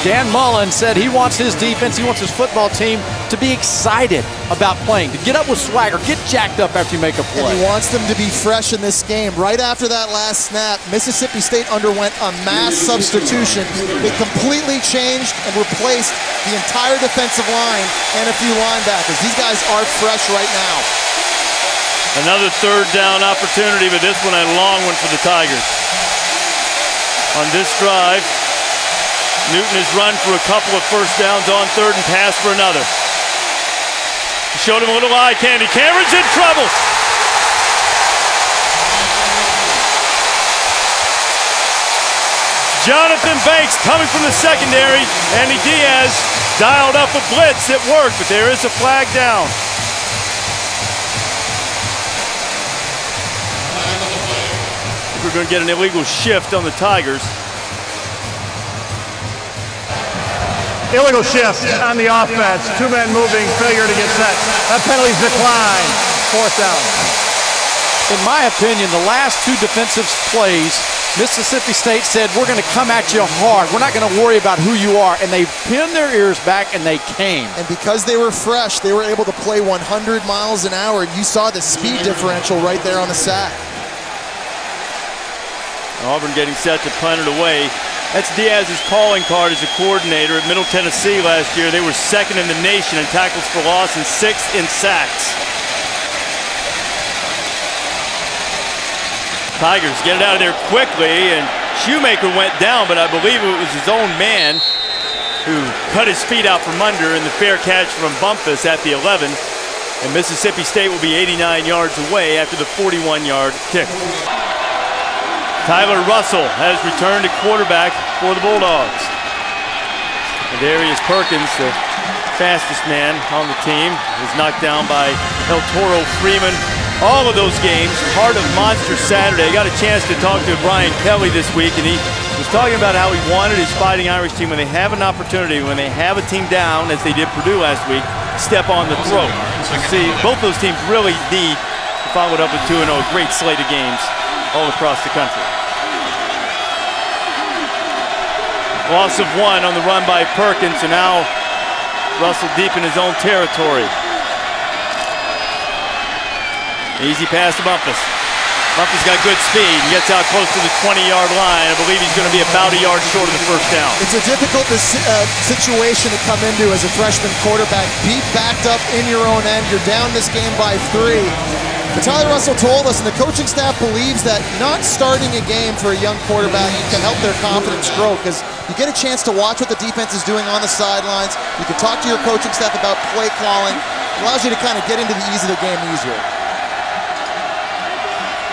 Dan Mullen said he wants his defense, he wants his football team to be excited about playing, to get up with swagger, get jacked up after you make a play. And he wants them to be fresh in this game. Right after that last snap, Mississippi State underwent a mass substitution. They completely changed and replaced the entire defensive line and a few linebackers. These guys are fresh right now. Another third down opportunity, but this one a long one for the Tigers. On this drive, Newton has run for a couple of first downs on third and pass for another. He showed him a little eye candy. Cameron's in trouble. Jonathan Banks coming from the secondary. Andy Diaz dialed up a blitz. It worked, but there is a flag down. We're going to get an illegal shift on the Tigers. Illegal shift on the offense. 2 men moving, failure to get set. That penalty's declined. 4th down. In my opinion, the last two defensive plays, Mississippi State said, we're going to come at you hard. We're not going to worry about who you are. And they pinned their ears back, and they came. And because they were fresh, they were able to play 100 miles an hour. You saw the speed differential right there on the sack. Auburn getting set to punt it away. That's Diaz's calling card as a coordinator at Middle Tennessee last year. They were second in the nation in tackles for loss and sixth in sacks. Tigers get it out of there quickly, and Shoemaker went down, but I believe it was his own man who cut his feet out from under in the fair catch from Bumpus at the 11. And Mississippi State will be 89 yards away after the 41-yard kick. Tyler Russell has returned to quarterback for the Bulldogs. And Darius Perkins, the fastest man on the team, was knocked down by El Toro Freeman. All of those games, part of Monster Saturday. I got a chance to talk to Brian Kelly this week, and he was talking about how he wanted his Fighting Irish team, when they have an opportunity, when they have a team down, as they did Purdue last week, step on the throat. See, both those teams really need to follow it up with 2-0, a great slate of games all across the country. Loss of one on the run by Perkins, and now Russell deep in his own territory. Easy pass to Bumpus. Bumpus got good speed. He gets out close to the 20-yard line. I believe he's going to be about a yard short of the first down. It's a difficult situation to come into as a freshman quarterback. Beat backed up in your own end. You're down this game by 3. But Tyler Russell told us, and the coaching staff believes, that not starting a game for a young quarterback can help their confidence grow, because you get a chance to watch what the defense is doing on the sidelines. You can talk to your coaching staff about play calling. It allows you to kind of get into the ease of the game easier.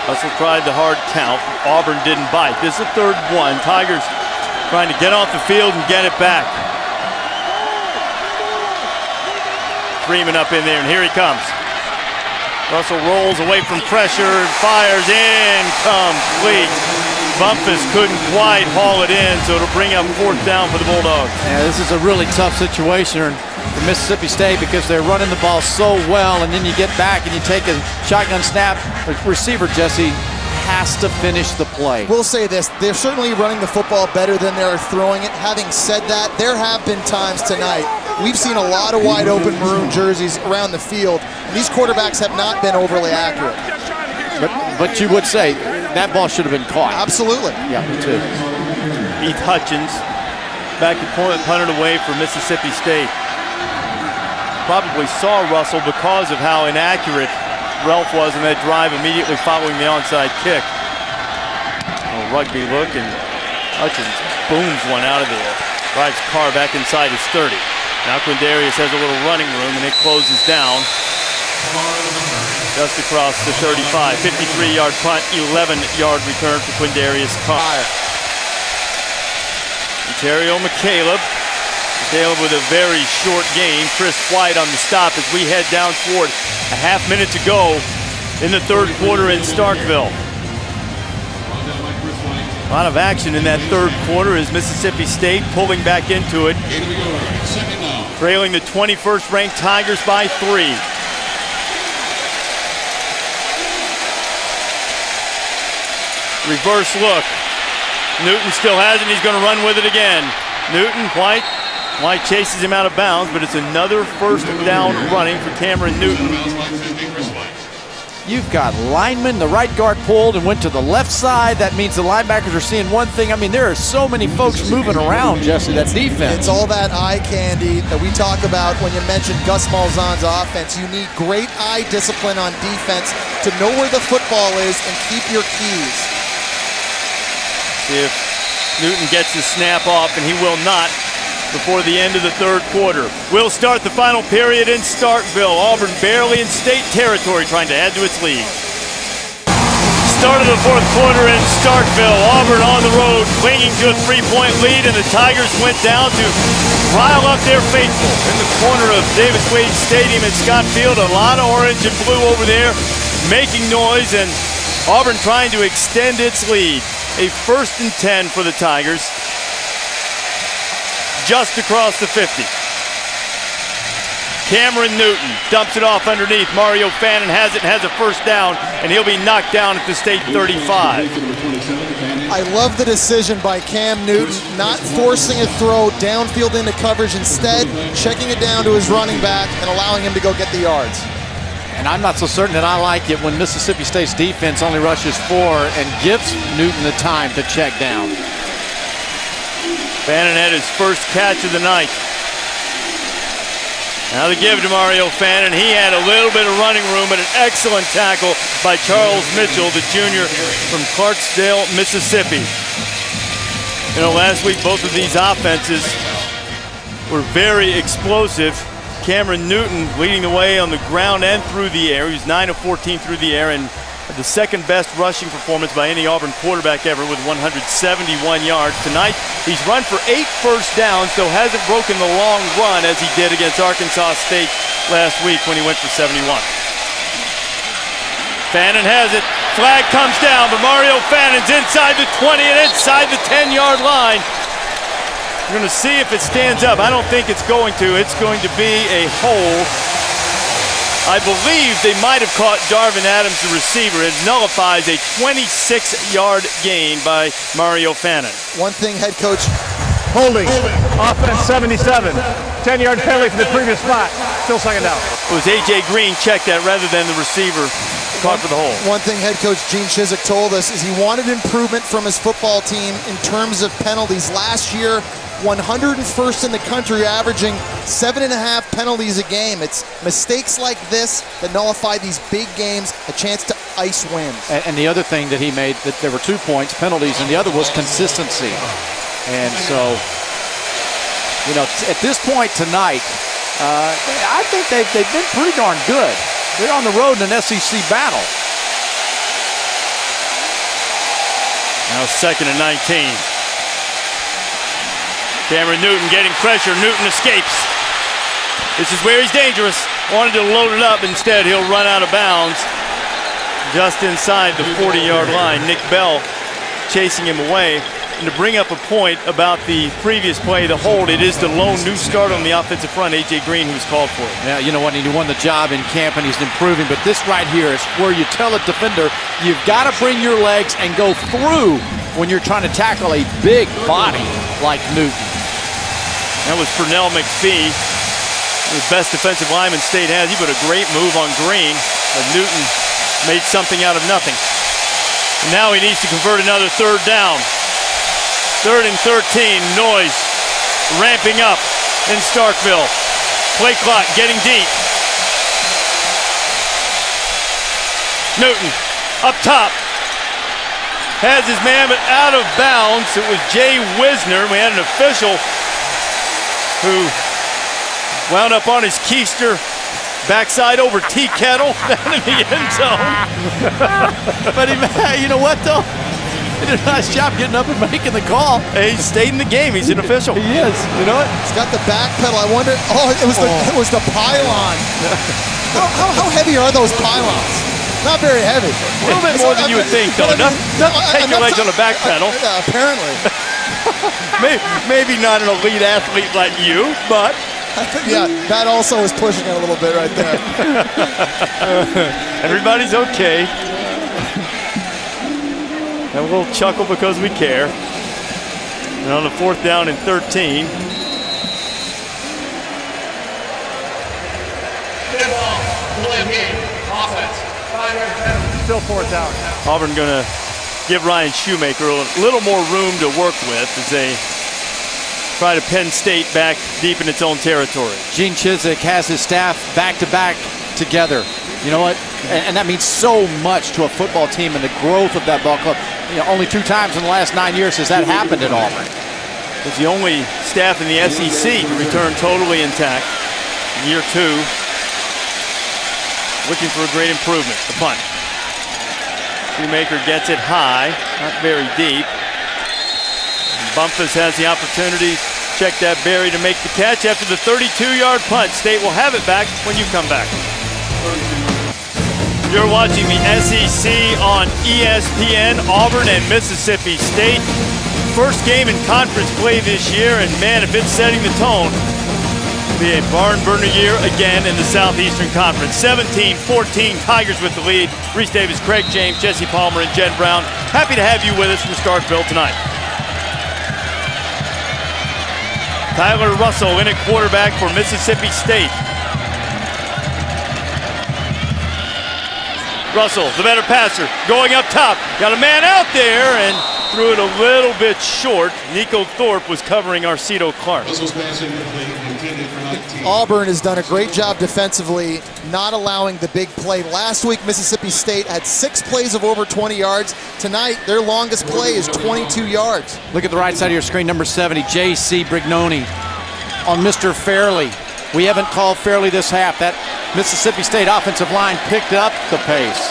Russell tried the hard count. Auburn didn't bite. This is a 3rd one. Tigers trying to get off the field and get it back. Freeman up in there, and here he comes. Russell rolls away from pressure and fires incomplete. Bumpus couldn't quite haul it in, so it'll bring up 4th down for the Bulldogs. Yeah, this is a really tough situation for Mississippi State, because they're running the ball so well, and then you get back and you take a shotgun snap. The receiver, Jesse, has to finish the play. We'll say this, they're certainly running the football better than they're throwing it. Having said that, there have been times tonight we've seen a lot of wide open maroon jerseys around the field, and these quarterbacks have not been overly accurate. But you would say that ball should have been caught. Absolutely. Yeah, me too. Heath Hutchins back to punt it away for Mississippi State. Probably saw Russell because of how inaccurate Ralph was in that drive immediately following the onside kick. A rugby look, and Hutchins booms one out of there. Drives Carr back inside his 30. Now Quindarius has a little running room, and it closes down just across the 35. 53-yard punt, 11-yard return for Quindarius Carr. Ontario McCaleb with a very short gain. Chris White on the stop as we head down toward a half minute to go in the 3rd quarter in Starkville. A lot of action in that 3rd quarter as Mississippi State pulling back into it, trailing the 21st ranked Tigers by 3. Reverse look. Newton still has it. He's going to run with it again. Newton, White chases him out of bounds, but it's another 1st down running for Cameron Newton. You've got linemen. The right guard pulled and went to the left side. That means the linebackers are seeing one thing. I mean, there are so many folks moving around, Jesse, that defense. It's all that eye candy that we talk about when you mention Gus Malzahn's offense. You need great eye discipline on defense to know where the football is and keep your keys. See if Newton gets the snap off, and he will not before the end of the 3rd quarter. We'll start the final period in Starkville. Auburn barely in state territory, trying to add to its lead. Start of the 4th quarter in Starkville. Auburn on the road, clinging to a 3-point lead, and the Tigers went down to rile up their faithful in the corner of Davis Wade Stadium in Scott Field. A lot of orange and blue over there, making noise, and Auburn trying to extend its lead. A 1st and 10 for the Tigers, just across the 50. Cameron Newton dumps it off underneath. Mario Fannin has it and has a first down, and he'll be knocked down at the state 35. I love the decision by Cam Newton, not forcing a throw downfield into coverage, instead checking it down to his running back and allowing him to go get the yards. And I'm not so certain that I like it when Mississippi State's defense only rushes 4 and gives Newton the time to check down. Fannin had his first catch of the night. Now the give to Mario Fannin. He had a little bit of running room, but an excellent tackle by Charles Mitchell, the junior from Clarksdale, Mississippi. You know, last week both of these offenses were very explosive. Cameron Newton leading the way on the ground and through the air. He was 9 of 14 through the air, and the second best rushing performance by any Auburn quarterback ever with 171 yards. Tonight, he's run for 8 first downs, though hasn't broken the long run as he did against Arkansas State last week when he went for 71. Fannin has it. Flag comes down, but Mario Fannin's inside the 20 and inside the 10-yard line. We're going to see if it stands up. I don't think it's going to. It's going to be a hold. I believe they might have caught Darvin Adams, the receiver. It nullifies a 26-yard gain by Mario Fannin. One thing, head coach. Holding. Offense 77. 10-yard penalty for the previous spot. Still second down. It was A.J. Green checked that rather than the receiver caught for the hold. One thing head coach Gene Chizik told us is he wanted improvement from his football team in terms of penalties. Last year, 101st in the country, averaging 7.5 penalties a game. It's mistakes like this that nullify these big games, a chance to ice wins. And the other thing that he made, that there were 2 points, penalties, and the other was consistency. And so, you know, at this point tonight, I think they've been pretty darn good. They're on the road in an SEC battle. Now 2nd and 19. Cameron Newton getting pressure. Newton escapes. This is where he's dangerous. Wanted to load it up. Instead, he'll run out of bounds just inside the 40-yard line. Nick Bell chasing him away. And to bring up a point about the previous play, the hold, it is the lone new start on the offensive front, A.J. Green, who's called for it. Yeah, you know what? He won the job in camp, and he's improving. But this right here is where you tell a defender, you've got to bring your legs and go through when you're trying to tackle a big body like Newton. That was Pernell McPhee, the best defensive lineman State has. He put a great move on Green, but Newton made something out of nothing. And now he needs to convert another 3rd down. 3rd and 13, noise ramping up in Starkville. Play clock getting deep. Newton up top. Has his man, but out of bounds. It was Jay Wisner. We had an official who wound up on his keister, backside over tea kettle down in the end zone. But you know what, though? He did a nice job getting up and making the call. He stayed in the game. He's an official. He is. You know what? He's got the back pedal. I wonder. Oh, it was the pylon. How heavy are those pylons? Not very heavy. A little bit more than you would think, though. Enough to take your legs on the back pedal. Yeah, apparently. Maybe not an elite athlete like you, but yeah, that also is pushing it a little bit right there. Everybody's okay. And a little chuckle because we care. And on the 4th down and 13. Still 4th down. Auburn going to give Ryan Shoemaker a little more room to work with as they try to pin State back deep in its own territory. Gene Chizik has his staff back-to-back together. You know what? And that means so much to a football team and the growth of that ball club. You know, only 2 times in the last 9 years has that happened at Auburn. It's the only staff in the SEC to return totally intact. Year 2. Looking for a great improvement. The punt. Shoemaker gets it high, not very deep. Bumpus has the opportunity. Check that Berry to make the catch after the 32-yard punt. State will have it back when you come back. You're watching the SEC on ESPN. Auburn and Mississippi State. First game in conference play this year, and man, if it's setting the tone, be a barn burner year again in the Southeastern Conference. 17-14, Tigers with the lead. Reese Davis, Craig James, Jesse Palmer, and Jen Brown. Happy to have you with us from Starkville tonight. Tyler Russell in at quarterback for Mississippi State. Russell, the better passer, going up top. Got a man out there and threw it a little bit short. Nico Thorpe was covering Arcedo Clark. Auburn has done a great job defensively, not allowing the big play. Last week, Mississippi State had 6 plays of over 20 yards. Tonight, their longest play is 22 yards. Look at the right side of your screen, number 70, J.C. Brignoni on Mr. Fairley. We haven't called Fairley this half. That Mississippi State offensive line picked up the pace.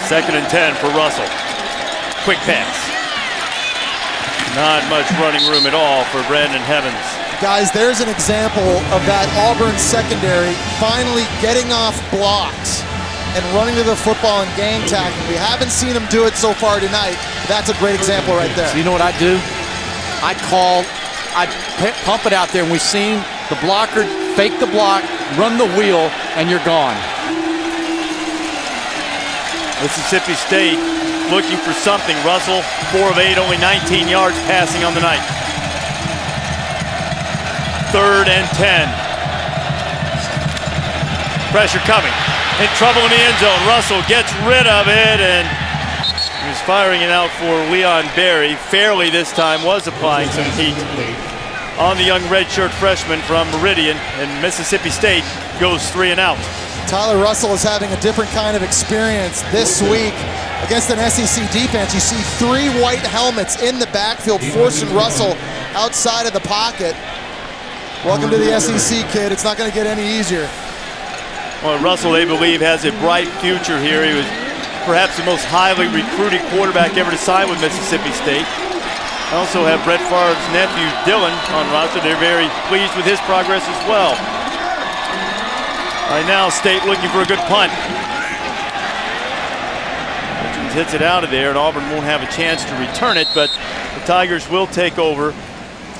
2nd and 10 for Russell. Quick pass. Not much running room at all for Brandon Heavens. Guys, there's an example of that Auburn secondary finally getting off blocks and running to the football and gang tackling. We haven't seen them do it so far tonight. That's a great example right there. So you know what I do? I pump it out there, and we've seen the blocker fake the block, run the wheel, and you're gone. Mississippi State looking for something. Russell, 4 of 8, only 19 yards passing on the night. 3rd and 10. Pressure coming. In trouble in the end zone. Russell gets rid of it, and he was firing it out for Leon Berry. Fairley this time was applying some heat on the young redshirt freshman from Meridian, and Mississippi State goes 3 and out. Tyler Russell is having a different kind of experience this week against an SEC defense. You see 3 white helmets in the backfield forcing Russell outside of the pocket. Welcome to the SEC, kid. It's not going to get any easier. Well, Russell, they believe, has a bright future here. He was perhaps the most highly recruited quarterback ever to sign with Mississippi State. I also have Brett Favre's nephew, Dylan, on roster. They're very pleased with his progress as well. Right now, State looking for a good punt. Hutchins hits it out of there, and Auburn won't have a chance to return it, but the Tigers will take over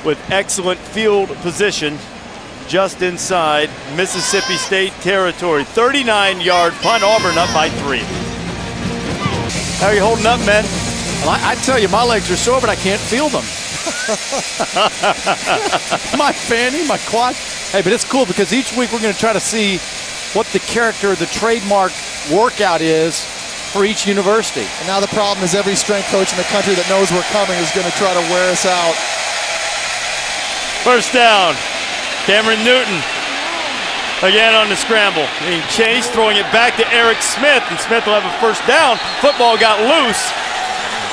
with excellent field position just inside Mississippi State territory. 39-yard punt, Auburn up by 3. How are you holding up, man? Well, I tell you, my legs are sore, but I can't feel them. My fanny, my quad. Hey, but it's cool because each week we're going to try to see what the character, the trademark workout is for each university. And now the problem is every strength coach in the country that knows we're coming is going to try to wear us out. First down. Cameron Newton again on the scramble. Being chased, throwing it back to Eric Smith, and Smith will have a first down. Football got loose.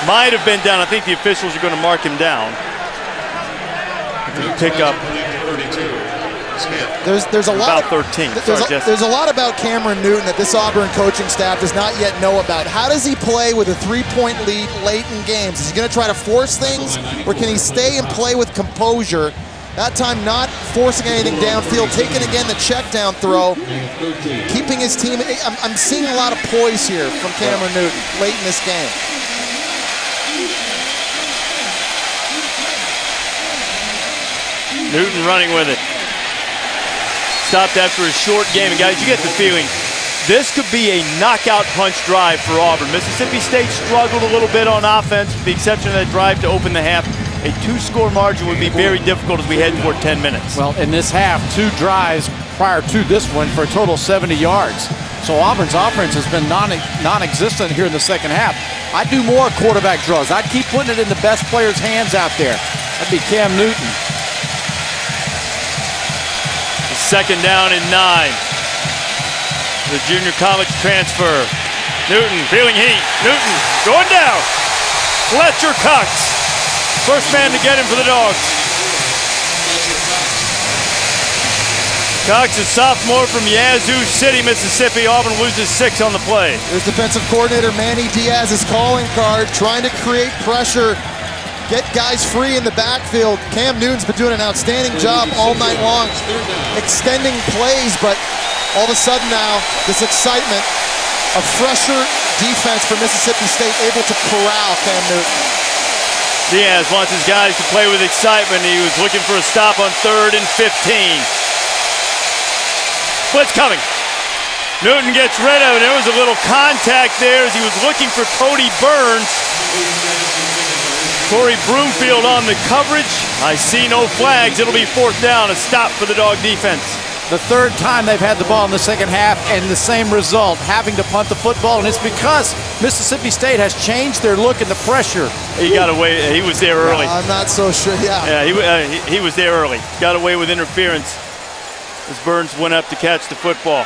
Might have been down. I think the officials are going to mark him down. Pick up there's a lot about 13. There's a lot about Cameron Newton that this Auburn coaching staff does not yet know about. How does he play with a 3-point lead late in games? Is he going to try to force things, or can he stay and play with composure? That time not forcing anything downfield, taking again the check down throw, keeping his team. I'm seeing a lot of poise here from Cameron Newton late in this game. Newton running with it. Stopped after a short game. And guys, you get the feeling this could be a knockout punch drive for Auburn. Mississippi State struggled a little bit on offense, with the exception of that drive to open the half. A 2-score margin would be very difficult as we head toward 10 minutes. Well, in this half, 2 drives prior to this one for a total of 70 yards. So Auburn's offense has been non-existent here in the second half. I'd do more quarterback draws. I'd keep putting it in the best players' hands out there. That'd be Cam Newton. Second down and 9. The junior college transfer. Newton feeling heat. Newton going down. Fletcher Cox. First man to get him for the Dogs. Cox, a sophomore from Yazoo City, Mississippi. Auburn loses 6 on the play. There's defensive coordinator Manny Diaz's calling card, trying to create pressure, get guys free in the backfield. Cam Newton's been doing an outstanding job all night long, extending plays, but all of a sudden now, this excitement, a fresher defense for Mississippi State, able to corral Cam Newton. Diaz wants his guys to play with excitement. He was looking for a stop on 3rd and 15. Blitz coming. Newton gets rid of it. There was a little contact there as he was looking for Cody Burns. Corey Broomfield on the coverage. I see no flags. It'll be 4th down, a stop for the Dog defense. The 3rd time they've had the ball in the second half and the same result, having to punt the football, and it's because Mississippi State has changed their look and the pressure. He got away. He was there early. I'm not so sure, yeah. Yeah, he was there early. Got away with interference as Burns went up to catch the football.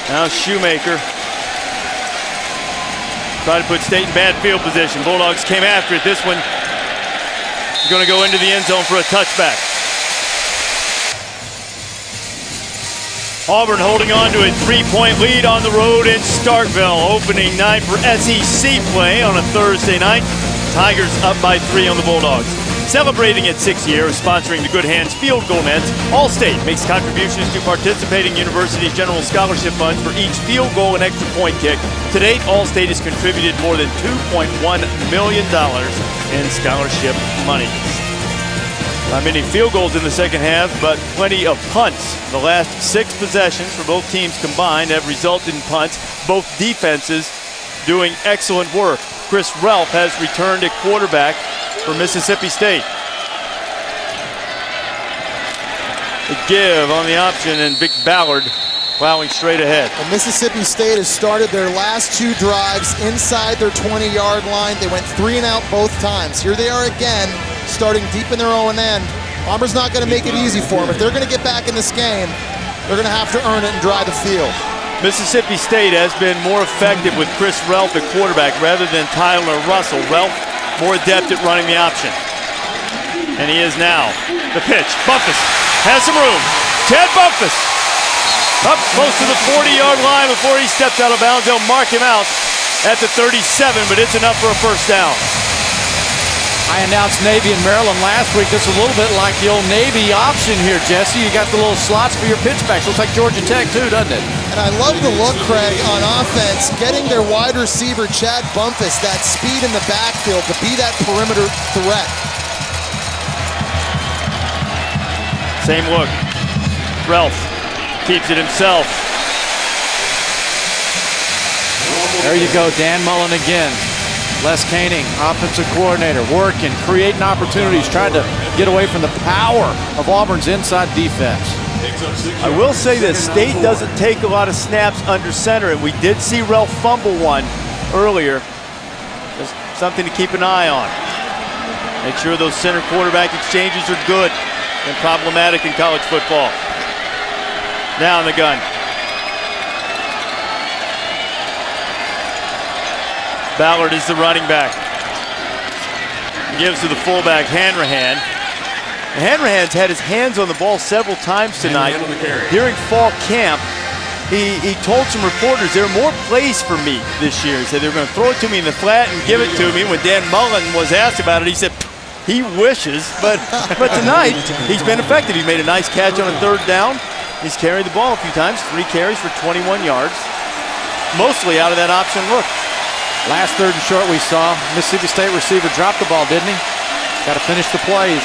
Now Shoemaker tried to put State in bad field position. Bulldogs came after it. This one is going to go into the end zone for a touchback. Auburn holding on to a 3-point lead on the road in Starkville. Opening night for SEC play on a Thursday night. Tigers up by 3 on the Bulldogs. Celebrating its 6th year of sponsoring the Good Hands Field Goal Nets, All-State makes contributions to participating universities' general scholarship funds for each field goal and extra point kick. To date, All-State has contributed more than $2.1 million in scholarship money. Not many field goals in the second half, but plenty of punts. The last 6 possessions for both teams combined have resulted in punts. Both defenses doing excellent work. Chris Relf has returned at quarterback for Mississippi State. A give on the option, and Vic Ballard plowing straight ahead. And Mississippi State has started their last 2 drives inside their 20-yard line. They went 3 and out both times. Here they are again, starting deep in their own end. Auburn's not going to make it easy for them. If they're going to get back in this game, they're going to have to earn it and drive the field. Mississippi State has been more effective with Chris Relf at quarterback rather than Tyler Russell. Relf more adept at running the option. And he is now. The pitch. Bumpus has some room. Chad Bumpus up close to the 40-yard line before he steps out of bounds. They'll mark him out at the 37, but it's enough for a first down. I announced Navy and Maryland last week. This is a little bit like the old Navy option here, Jesse. You got the little slots for your pitchbacks. Looks like Georgia Tech too, doesn't it? And I love the look, Craig, on offense, getting their wide receiver, Chad Bumpus, that speed in the backfield to be that perimeter threat. Same look. Relf keeps it himself. There you go, Dan Mullen again. Les Koenig, offensive coordinator, working, creating opportunities, trying to get away from the power of Auburn's inside defense. I will say this, State doesn't take a lot of snaps under center, and we did see Relf fumble one earlier. Just something to keep an eye on. Make sure those center quarterback exchanges are good and problematic in college football. Now in the gun. Ballard is the running back. He gives to the fullback, Hanrahan. Hanrahan's had his hands on the ball several times tonight. During fall camp, he told some reporters there are more plays for me this year. He said they were going to throw it to me in the flat and give it to me. When Dan Mullen was asked about it, he said he wishes, but tonight he's been effective. He made a nice catch on a 3rd down. He's carried the ball a few times, 3 carries for 21 yards, mostly out of that option look. Last 3rd and short we saw, Mississippi State receiver dropped the ball, didn't he? Got to finish the plays.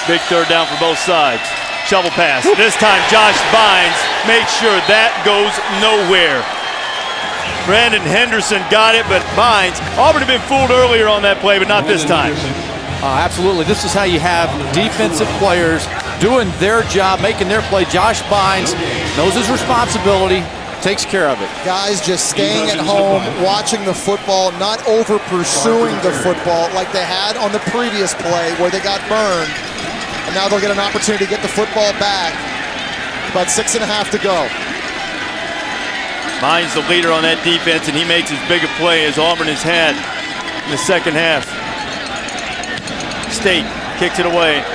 Big 3rd down for both sides. Shovel pass. This time Josh Bynes makes sure that goes nowhere. Brandon Henderson got it, but Bynes, Auburn had been fooled earlier on that play, but not this time. Absolutely. This is how you have defensive players doing their job, making their play. Josh Bynes knows his responsibility, takes care of it. Guys just staying at home, watching the football, not over pursuing the football like they had on the previous play where they got burned. And now they'll get an opportunity to get the football back. About 6.5 to go. Bynes the leader on that defense, and he makes as big a play as Auburn has had in the second half. State kicks it away.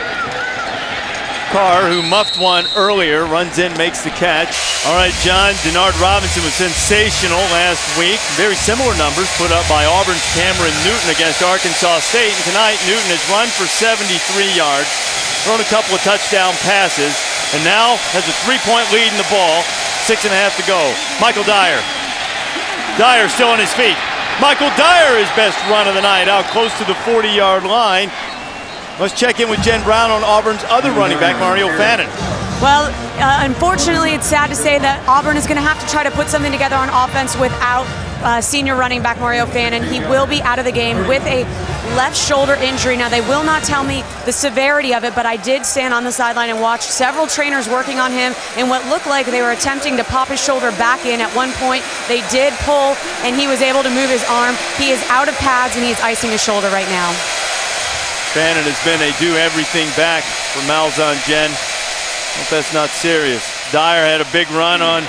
Carr, who muffed one earlier, runs in, makes the catch. All right, John, Denard Robinson was sensational last week. Very similar numbers put up by Auburn's Cameron Newton against Arkansas State. And tonight, Newton has run for 73 yards, thrown a couple of touchdown passes, and now has a 3-point lead in the ball. 6.5 to go. Michael Dyer. Dyer still on his feet. Michael Dyer, his best run of the night, out close to the 40-yard line. Let's check in with Jen Brown on Auburn's other running back, Mario Fannin. Well, unfortunately, it's sad to say that Auburn is going to have to try to put something together on offense without senior running back Mario Fannin. He will be out of the game with a left shoulder injury. Now, they will not tell me the severity of it, but I did stand on the sideline and watch several trainers working on him in what looked like they were attempting to pop his shoulder back in. At one point, they did pull, and he was able to move his arm. He is out of pads, and he's icing his shoulder right now. Fannin has been a do-everything back for Malzahn, Jen. Hope that's not serious. Dyer had a big run on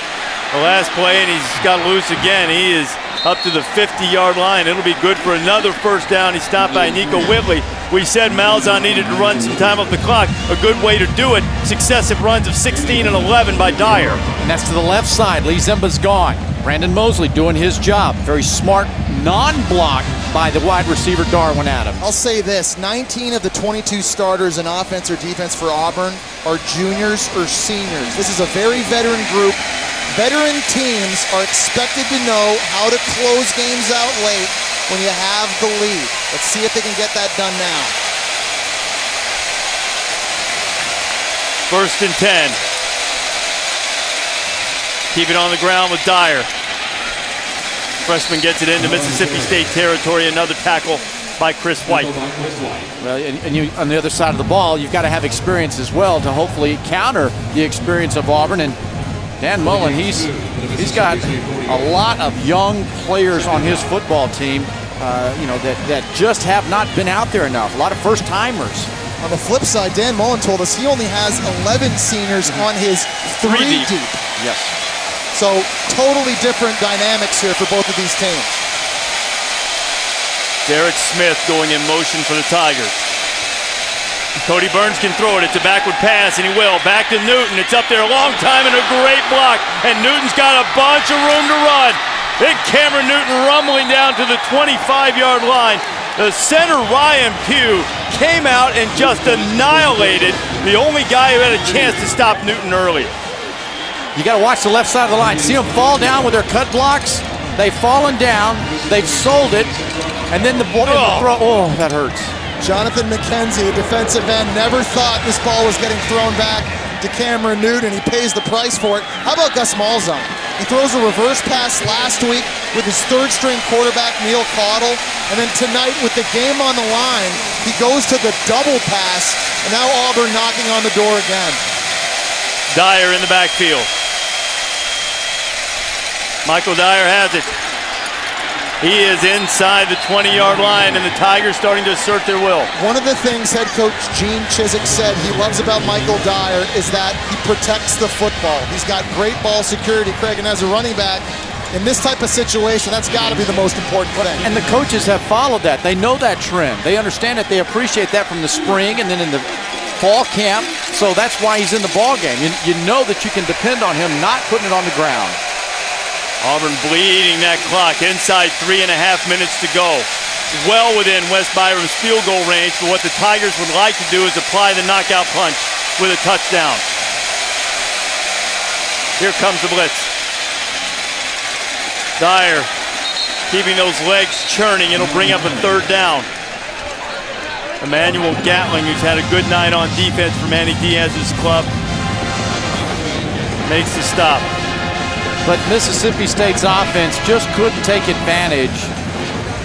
the last play, and he's got loose again. He is up to the 50-yard line. It'll be good for another first down. He's stopped by Nico Whitley. We said Malzahn needed to run some time off the clock. A good way to do it. Successive runs of 16 and 11 by Dyer. And that's to the left side. Lee Zimba's gone. Brandon Mosley doing his job. Very smart non-block by the wide receiver Darwin Adams. I'll say this, 19 of the 22 starters in offense or defense for Auburn are juniors or seniors. This is a very veteran group. Veteran teams are expected to know how to close games out late when you have the lead. Let's see if they can get that done now. 1st and 10. Keep it on the ground with Dyer. Freshman gets it into Mississippi State territory. Another tackle by Chris White. Well, and you, on the other side of the ball, you've got to have experience as well to hopefully counter the experience of Auburn. And Dan Mullen, he's got a lot of young players on his football team, that just have not been out there enough. A lot of first-timers. On the flip side, Dan Mullen told us he only has 11 seniors on his 3 deep. Yes. So totally different dynamics here for both of these teams. Derek Smith going in motion for the Tigers. Cody Burns can throw it. It's a backward pass, and he will. Back to Newton. It's up there a long time and a great block. And Newton's got a bunch of room to run. Big Cameron Newton rumbling down to the 25-yard line. The center, Ryan Pugh, came out and just annihilated the only guy who had a chance to stop Newton early. You got to watch the left side of the line. See them fall down with their cut blocks? They've fallen down. They've sold it. And then the ball, that hurts. Jonathan McKenzie, the defensive end, never thought this ball was getting thrown back to Cameron Newton. He pays the price for it. How about Gus Malzahn? He throws a reverse pass last week with his third-string quarterback, Neil Caudle. And then tonight, with the game on the line, he goes to the double pass. And now Auburn knocking on the door again. Dyer in the backfield. Michael Dyer has it. He is inside the 20-yard line, and the Tigers starting to assert their will. One of the things head coach Gene Chizik said he loves about Michael Dyer is that he protects the football. He's got great ball security, Craig, and as a running back, in this type of situation, that's got to be the most important thing. And the coaches have followed that. They know that trend. They understand it. They appreciate that from the spring and then in the fall camp. So that's why he's in the ball game. You know that you can depend on him not putting it on the ground. Auburn bleeding that clock. Inside 3.5 minutes to go. Well within West Byram's field goal range, but what the Tigers would like to do is apply the knockout punch with a touchdown. Here comes the blitz. Dyer keeping those legs churning. It'll bring up a 3rd down. Emmanuel Gatling, who's had a good night on defense for Manny Diaz's club, makes the stop. But Mississippi State's offense just couldn't take advantage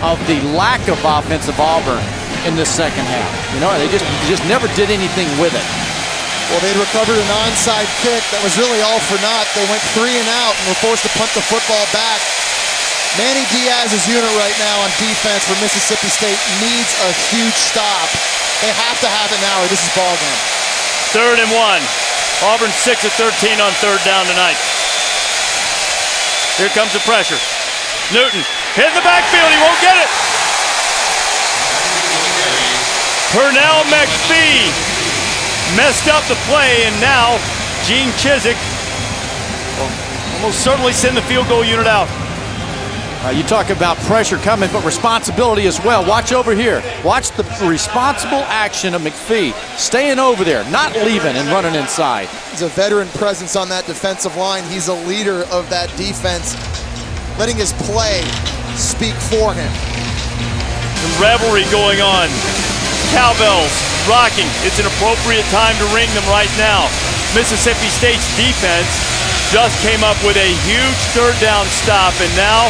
of the lack of offense of Auburn in the second half. They just never did anything with it. Well, they'd recovered an onside kick that was really all for naught. They went 3 and out and were forced to punt the football back. Manny Diaz's unit right now on defense for Mississippi State needs a huge stop. They have to have it now or this is ball game. 3rd and 1. Auburn 6 of 13 on 3rd down tonight. Here comes the pressure. Newton hit in the backfield. He won't get it. Pernell McPhee messed up the play, and now Gene Chizik will almost certainly send the field goal unit out. You talk about pressure coming, but responsibility as well. Watch over here. Watch the responsible action of McPhee. Staying over there, not leaving and running inside. He's a veteran presence on that defensive line. He's a leader of that defense, letting his play speak for him. The revelry going on. Cowbells rocking. It's an appropriate time to ring them right now. Mississippi State's defense just came up with a huge third down stop, and now,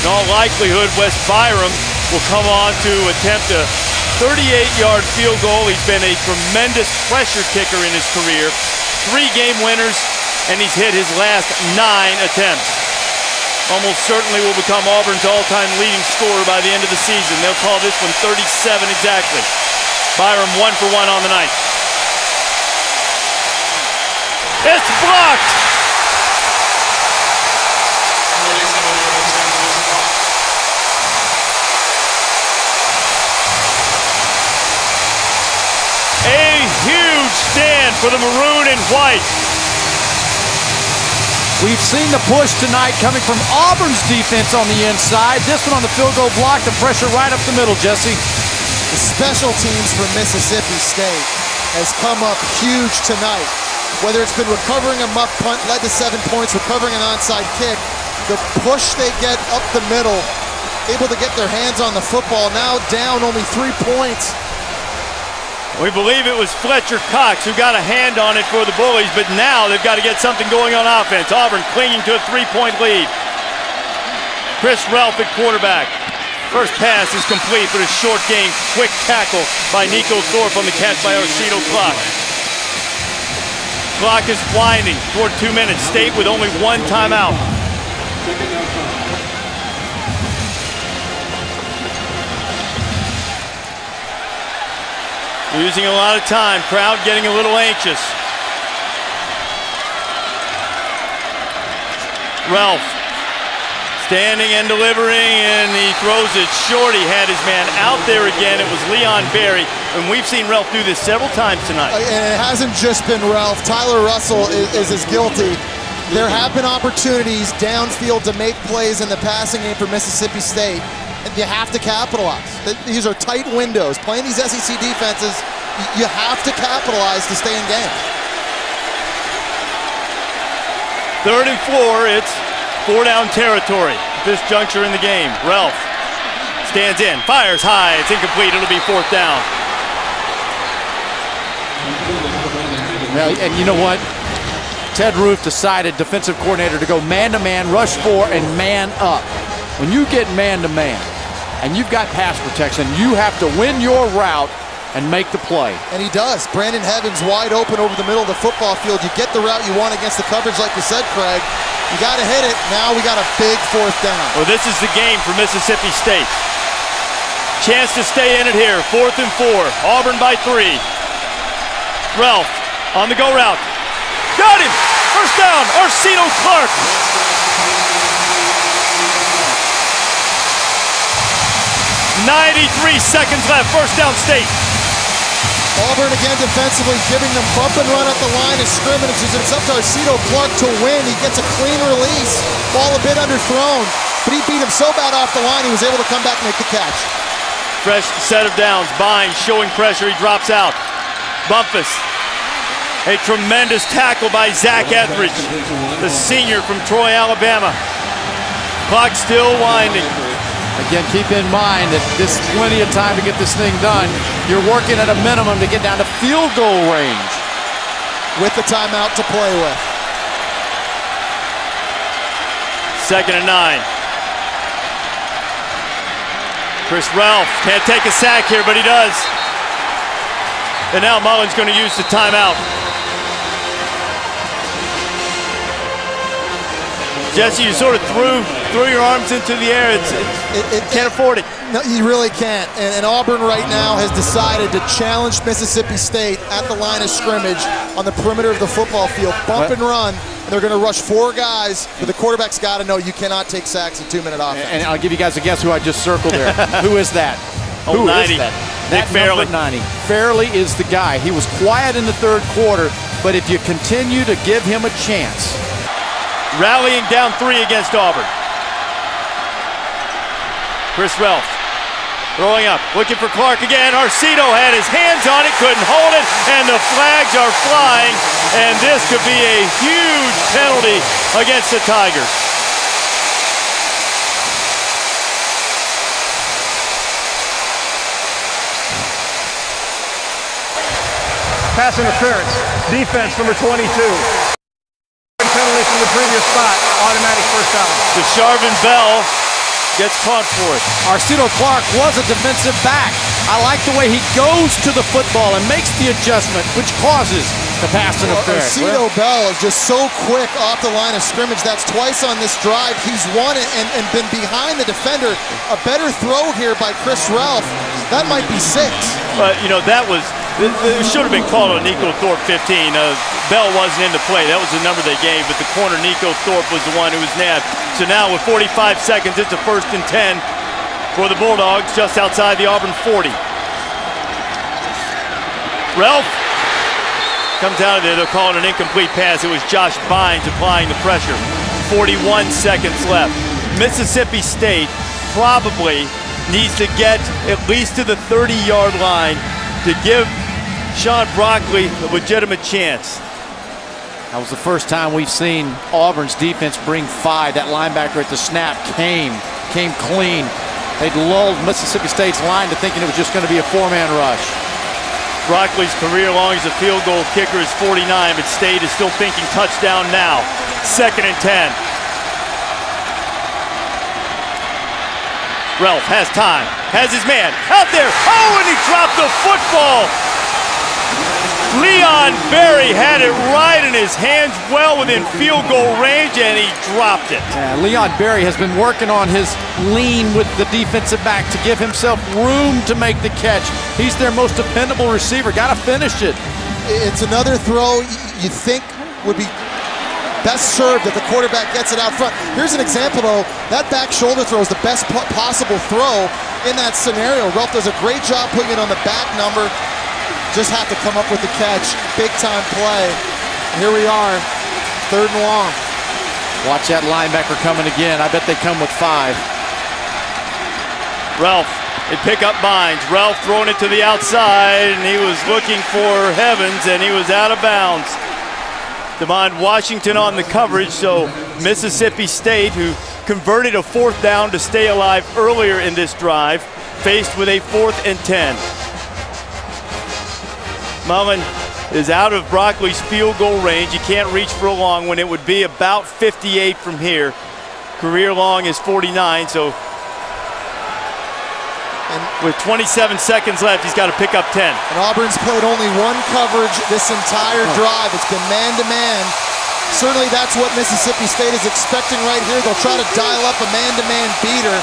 in all likelihood, Wes Byram will come on to attempt a 38-yard field goal. He's been a tremendous pressure kicker in his career. 3 game winners, and he's hit his last 9 attempts. Almost certainly will become Auburn's all-time leading scorer by the end of the season. They'll call this one 37 exactly. Byram 1 for 1 on the night. It's blocked! A huge stand for the maroon and white. We've seen the push tonight coming from Auburn's defense on the inside. This one on the field goal block, the pressure right up the middle, Jesse. The special teams for Mississippi State has come up huge tonight. Whether it's been recovering a muff punt, led to 7 points, recovering an onside kick, the push they get up the middle, able to get their hands on the football, now down only 3 points. We believe it was Fletcher Cox who got a hand on it for the Bullies, but now they've got to get something going on offense. Auburn clinging to a 3-point lead. Chris Ralph at quarterback. First pass is complete, but a short gain. Quick tackle by Nico Thorpe on the catch by Arcedo Clark. Clock is winding toward 2 minutes. State with only 1 timeout. Losing a lot of time. Crowd getting a little anxious. Ralph standing and delivering, and he throws it short. He had his man out there again. It was Leon Berry, and we've seen Ralph do this several times tonight. And it hasn't just been Ralph. Tyler Russell is as guilty. There have been opportunities downfield to make plays in the passing game for Mississippi State, and you have to capitalize. These are tight windows. Playing these SEC defenses, you have to capitalize to stay in game. 3rd and 4, it's 4-down territory at this juncture in the game. Ralph stands in, fires high, it's incomplete, it'll be 4th down. Well, and you know what? Ted Roof decided, defensive coordinator, to go man-to-man, rush 4, and man up. When you get man-to-man and you've got pass protection, you have to win your route and make the play. And he does. Brandon Heavens wide open over the middle of the football field. You get the route you want against the coverage, like you said, Craig. You got to hit it. Now we got a big 4th down. Well, this is the game for Mississippi State. Chance to stay in it here. 4th and 4. Auburn by 3. Ralph on the go route. Got him! First down, Arcedo Clark. 93 seconds left. First down, State. Auburn again defensively, giving them bump and run at the line of scrimmage. It's up to Arcedo Clark to win. He gets a clean release. Ball a bit underthrown, but he beat him so bad off the line, he was able to come back and make the catch. Fresh set of downs. Bynes showing pressure. He drops out. Bumpus. A tremendous tackle by Zach Etheridge, the senior from Troy, Alabama. Clock still winding. Again, keep in mind that this is plenty of time to get this thing done. You're working at a minimum to get down to field goal range. With the timeout to play with. 2nd and 9. Chris Ralph can't take a sack here, but he does. And now Mullen's going to use the timeout. Jesse, you sort of threw your arms into the air. It can't afford it. No, you really can't. And Auburn right now has decided to challenge Mississippi State at the line of scrimmage on the perimeter of the football field. Bump and run. And they're going to rush 4 guys, but the quarterback's got to know you cannot take sacks in 2-minute offense. And I'll give you guys a guess who I just circled there. Who is that? Who 90. Is that? That Fairley. number 90. Fairley is the guy. He was quiet in the 3rd quarter, but if you continue to give him a chance. Rallying down 3 against Auburn. Chris Ralph throwing up, looking for Clark again. Arcedo had his hands on it, couldn't hold it, and the flags are flying, and this could be a huge penalty against the Tigers. Pass interference. Defense, number 22. Penalty from the previous spot. Automatic first down. DeSharvin Bell gets caught for it. Arcito Clark was a defensive back. I like the way he goes to the football and makes the adjustment, which causes the pass interference. Arcito Bell is just so quick off the line of scrimmage. That's twice on this drive. He's won it and been behind the defender. A better throw here by Chris Ralph. That might be 6. But, you know, that was, it should have been called on Nico Thorpe 15. Bell wasn't in the play. That was the number they gave, but the corner, Nico Thorpe, was the one who was nabbed. So now with 45 seconds, it's a 1st and 10 for the Bulldogs just outside the Auburn 40. Ralph comes out of there. They're calling an incomplete pass. It was Josh Bynes applying the pressure. 41 seconds left. Mississippi State probably needs to get at least to the 30-yard line to give Sean Broccoli a legitimate chance. That was the first time we've seen Auburn's defense bring 5. That linebacker at the snap came clean. They'd lulled Mississippi State's line to thinking it was just going to be a 4-man rush. Broccoli's career long as a field goal kicker is 49, but State is still thinking touchdown now. 2nd and 10. Ralph has time, has his man out there. Oh, and he dropped the football. Leon Berry had it right in his hands, well within field goal range, and he dropped it. Yeah, Leon Berry has been working on his lean with the defensive back to give himself room to make the catch. He's their most dependable receiver. Got to finish it. It's another throw you think would be best served if the quarterback gets it out front. Here's an example, though. That back shoulder throw is the best possible throw in that scenario. Ralph does a great job putting it on the back number. Just have to come up with the catch. Big time play. Here we are, 3rd and long. Watch that linebacker coming again. I bet they come with 5. Ralph, they pick up Bynes. Ralph throwing it to the outside, and he was looking for Heavens, and he was out of bounds. Devon Washington on the coverage, so Mississippi State, who converted a 4th down to stay alive earlier in this drive, faced with a 4th and 10. Mullen is out of Broccoli's field goal range. He can't reach for a long one. It would be about 58 from here. Career long is 49, so with 27 seconds left, he's got to pick up 10. And Auburn's played only 1 coverage this entire drive. It's been man-to-man. Certainly that's what Mississippi State is expecting right here. They'll try to dial up a man-to-man beater.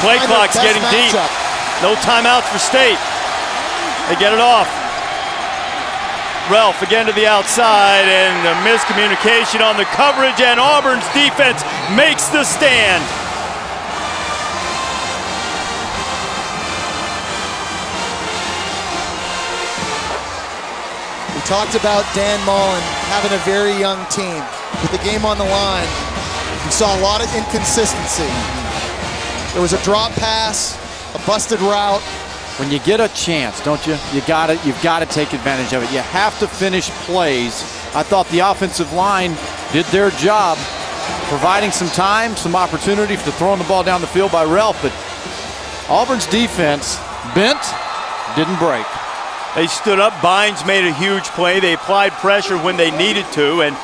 Play clock's getting deep. No timeouts for State. They get it off. Ralph again to the outside, and a miscommunication on the coverage, and Auburn's defense makes the stand. We talked about Dan Mullen having a very young team. With the game on the line, we saw a lot of inconsistency. There was a drop pass, a busted route. When you get a chance, don't you? You've got to take advantage of it. You have to finish plays. I thought the offensive line did their job, providing some time, some opportunity for throwing the ball down the field by Ralph, but Auburn's defense bent, didn't break. They stood up. Bynes made a huge play. They applied pressure when they needed to, and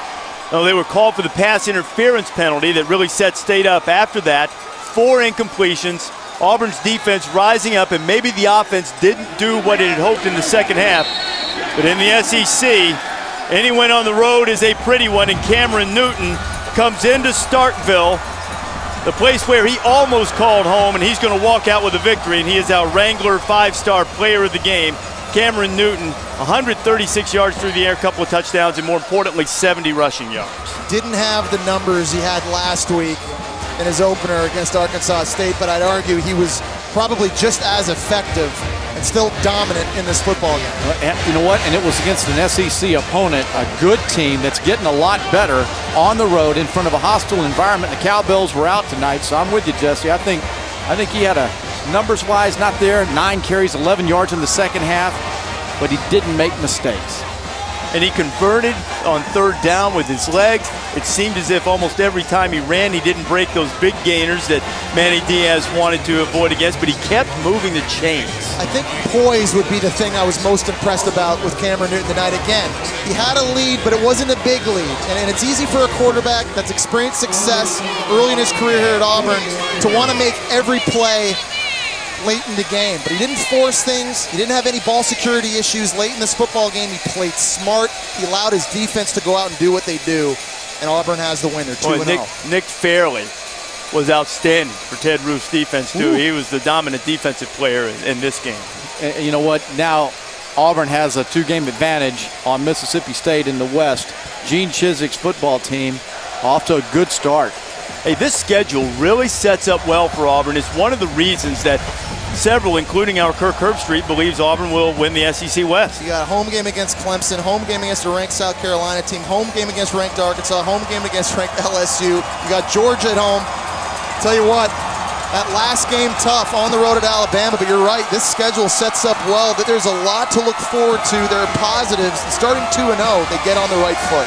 they were called for the pass interference penalty that really set State up after that. 4 incompletions. Auburn's defense rising up, and maybe the offense didn't do what it had hoped in the second half. But in the SEC, any win on the road is a pretty one, and Cameron Newton comes into Starkville, the place where he almost called home, and he's going to walk out with a victory, and he is our Wrangler 5-star player of the game. Cameron Newton, 136 yards through the air, a couple of touchdowns, and more importantly, 70 rushing yards. Didn't have the numbers he had last week in his opener against Arkansas State, but I'd argue he was probably just as effective and still dominant in this football game. You know what? And it was against an SEC opponent, a good team that's getting a lot better on the road in front of a hostile environment. The Cowbells were out tonight, so I'm with you, Jesse. I think he had a, numbers-wise, not there, 9 carries, 11 yards in the second half, but he didn't make mistakes. and he converted on third down with his legs. It seemed as if almost every time he ran, he didn't break those big gainers that Manny Diaz wanted to avoid against, but he kept moving the chains. I think poise would be the thing I was most impressed about with Cameron Newton tonight. Again, he had a lead, but it wasn't a big lead. And it's easy for a quarterback that's experienced success early in his career here at Auburn to want to make every play late in the game. But he didn't force things. He didn't have any ball security issues late in this football game. He played smart. He allowed his defense to go out and do what they do. And Auburn has the winner, 2-0. Nick Fairley was outstanding for Ted Roof's defense, too. Ooh. He was the dominant defensive player in this game. And you know what? Now Auburn has a 2-game advantage on Mississippi State in the West. Gene Chiswick's football team off to a good start. Hey, this schedule really sets up well for Auburn. It's one of the reasons that several, including our Kirk Herbstreit, believes Auburn will win the SEC West. You got a home game against Clemson, home game against a ranked South Carolina team, home game against ranked Arkansas, home game against ranked LSU. You got Georgia at home. Tell you what, that last game tough on the road at Alabama, but you're right, this schedule sets up well. That there's a lot to look forward to. There are positives. Starting 2-0, they get on the right foot.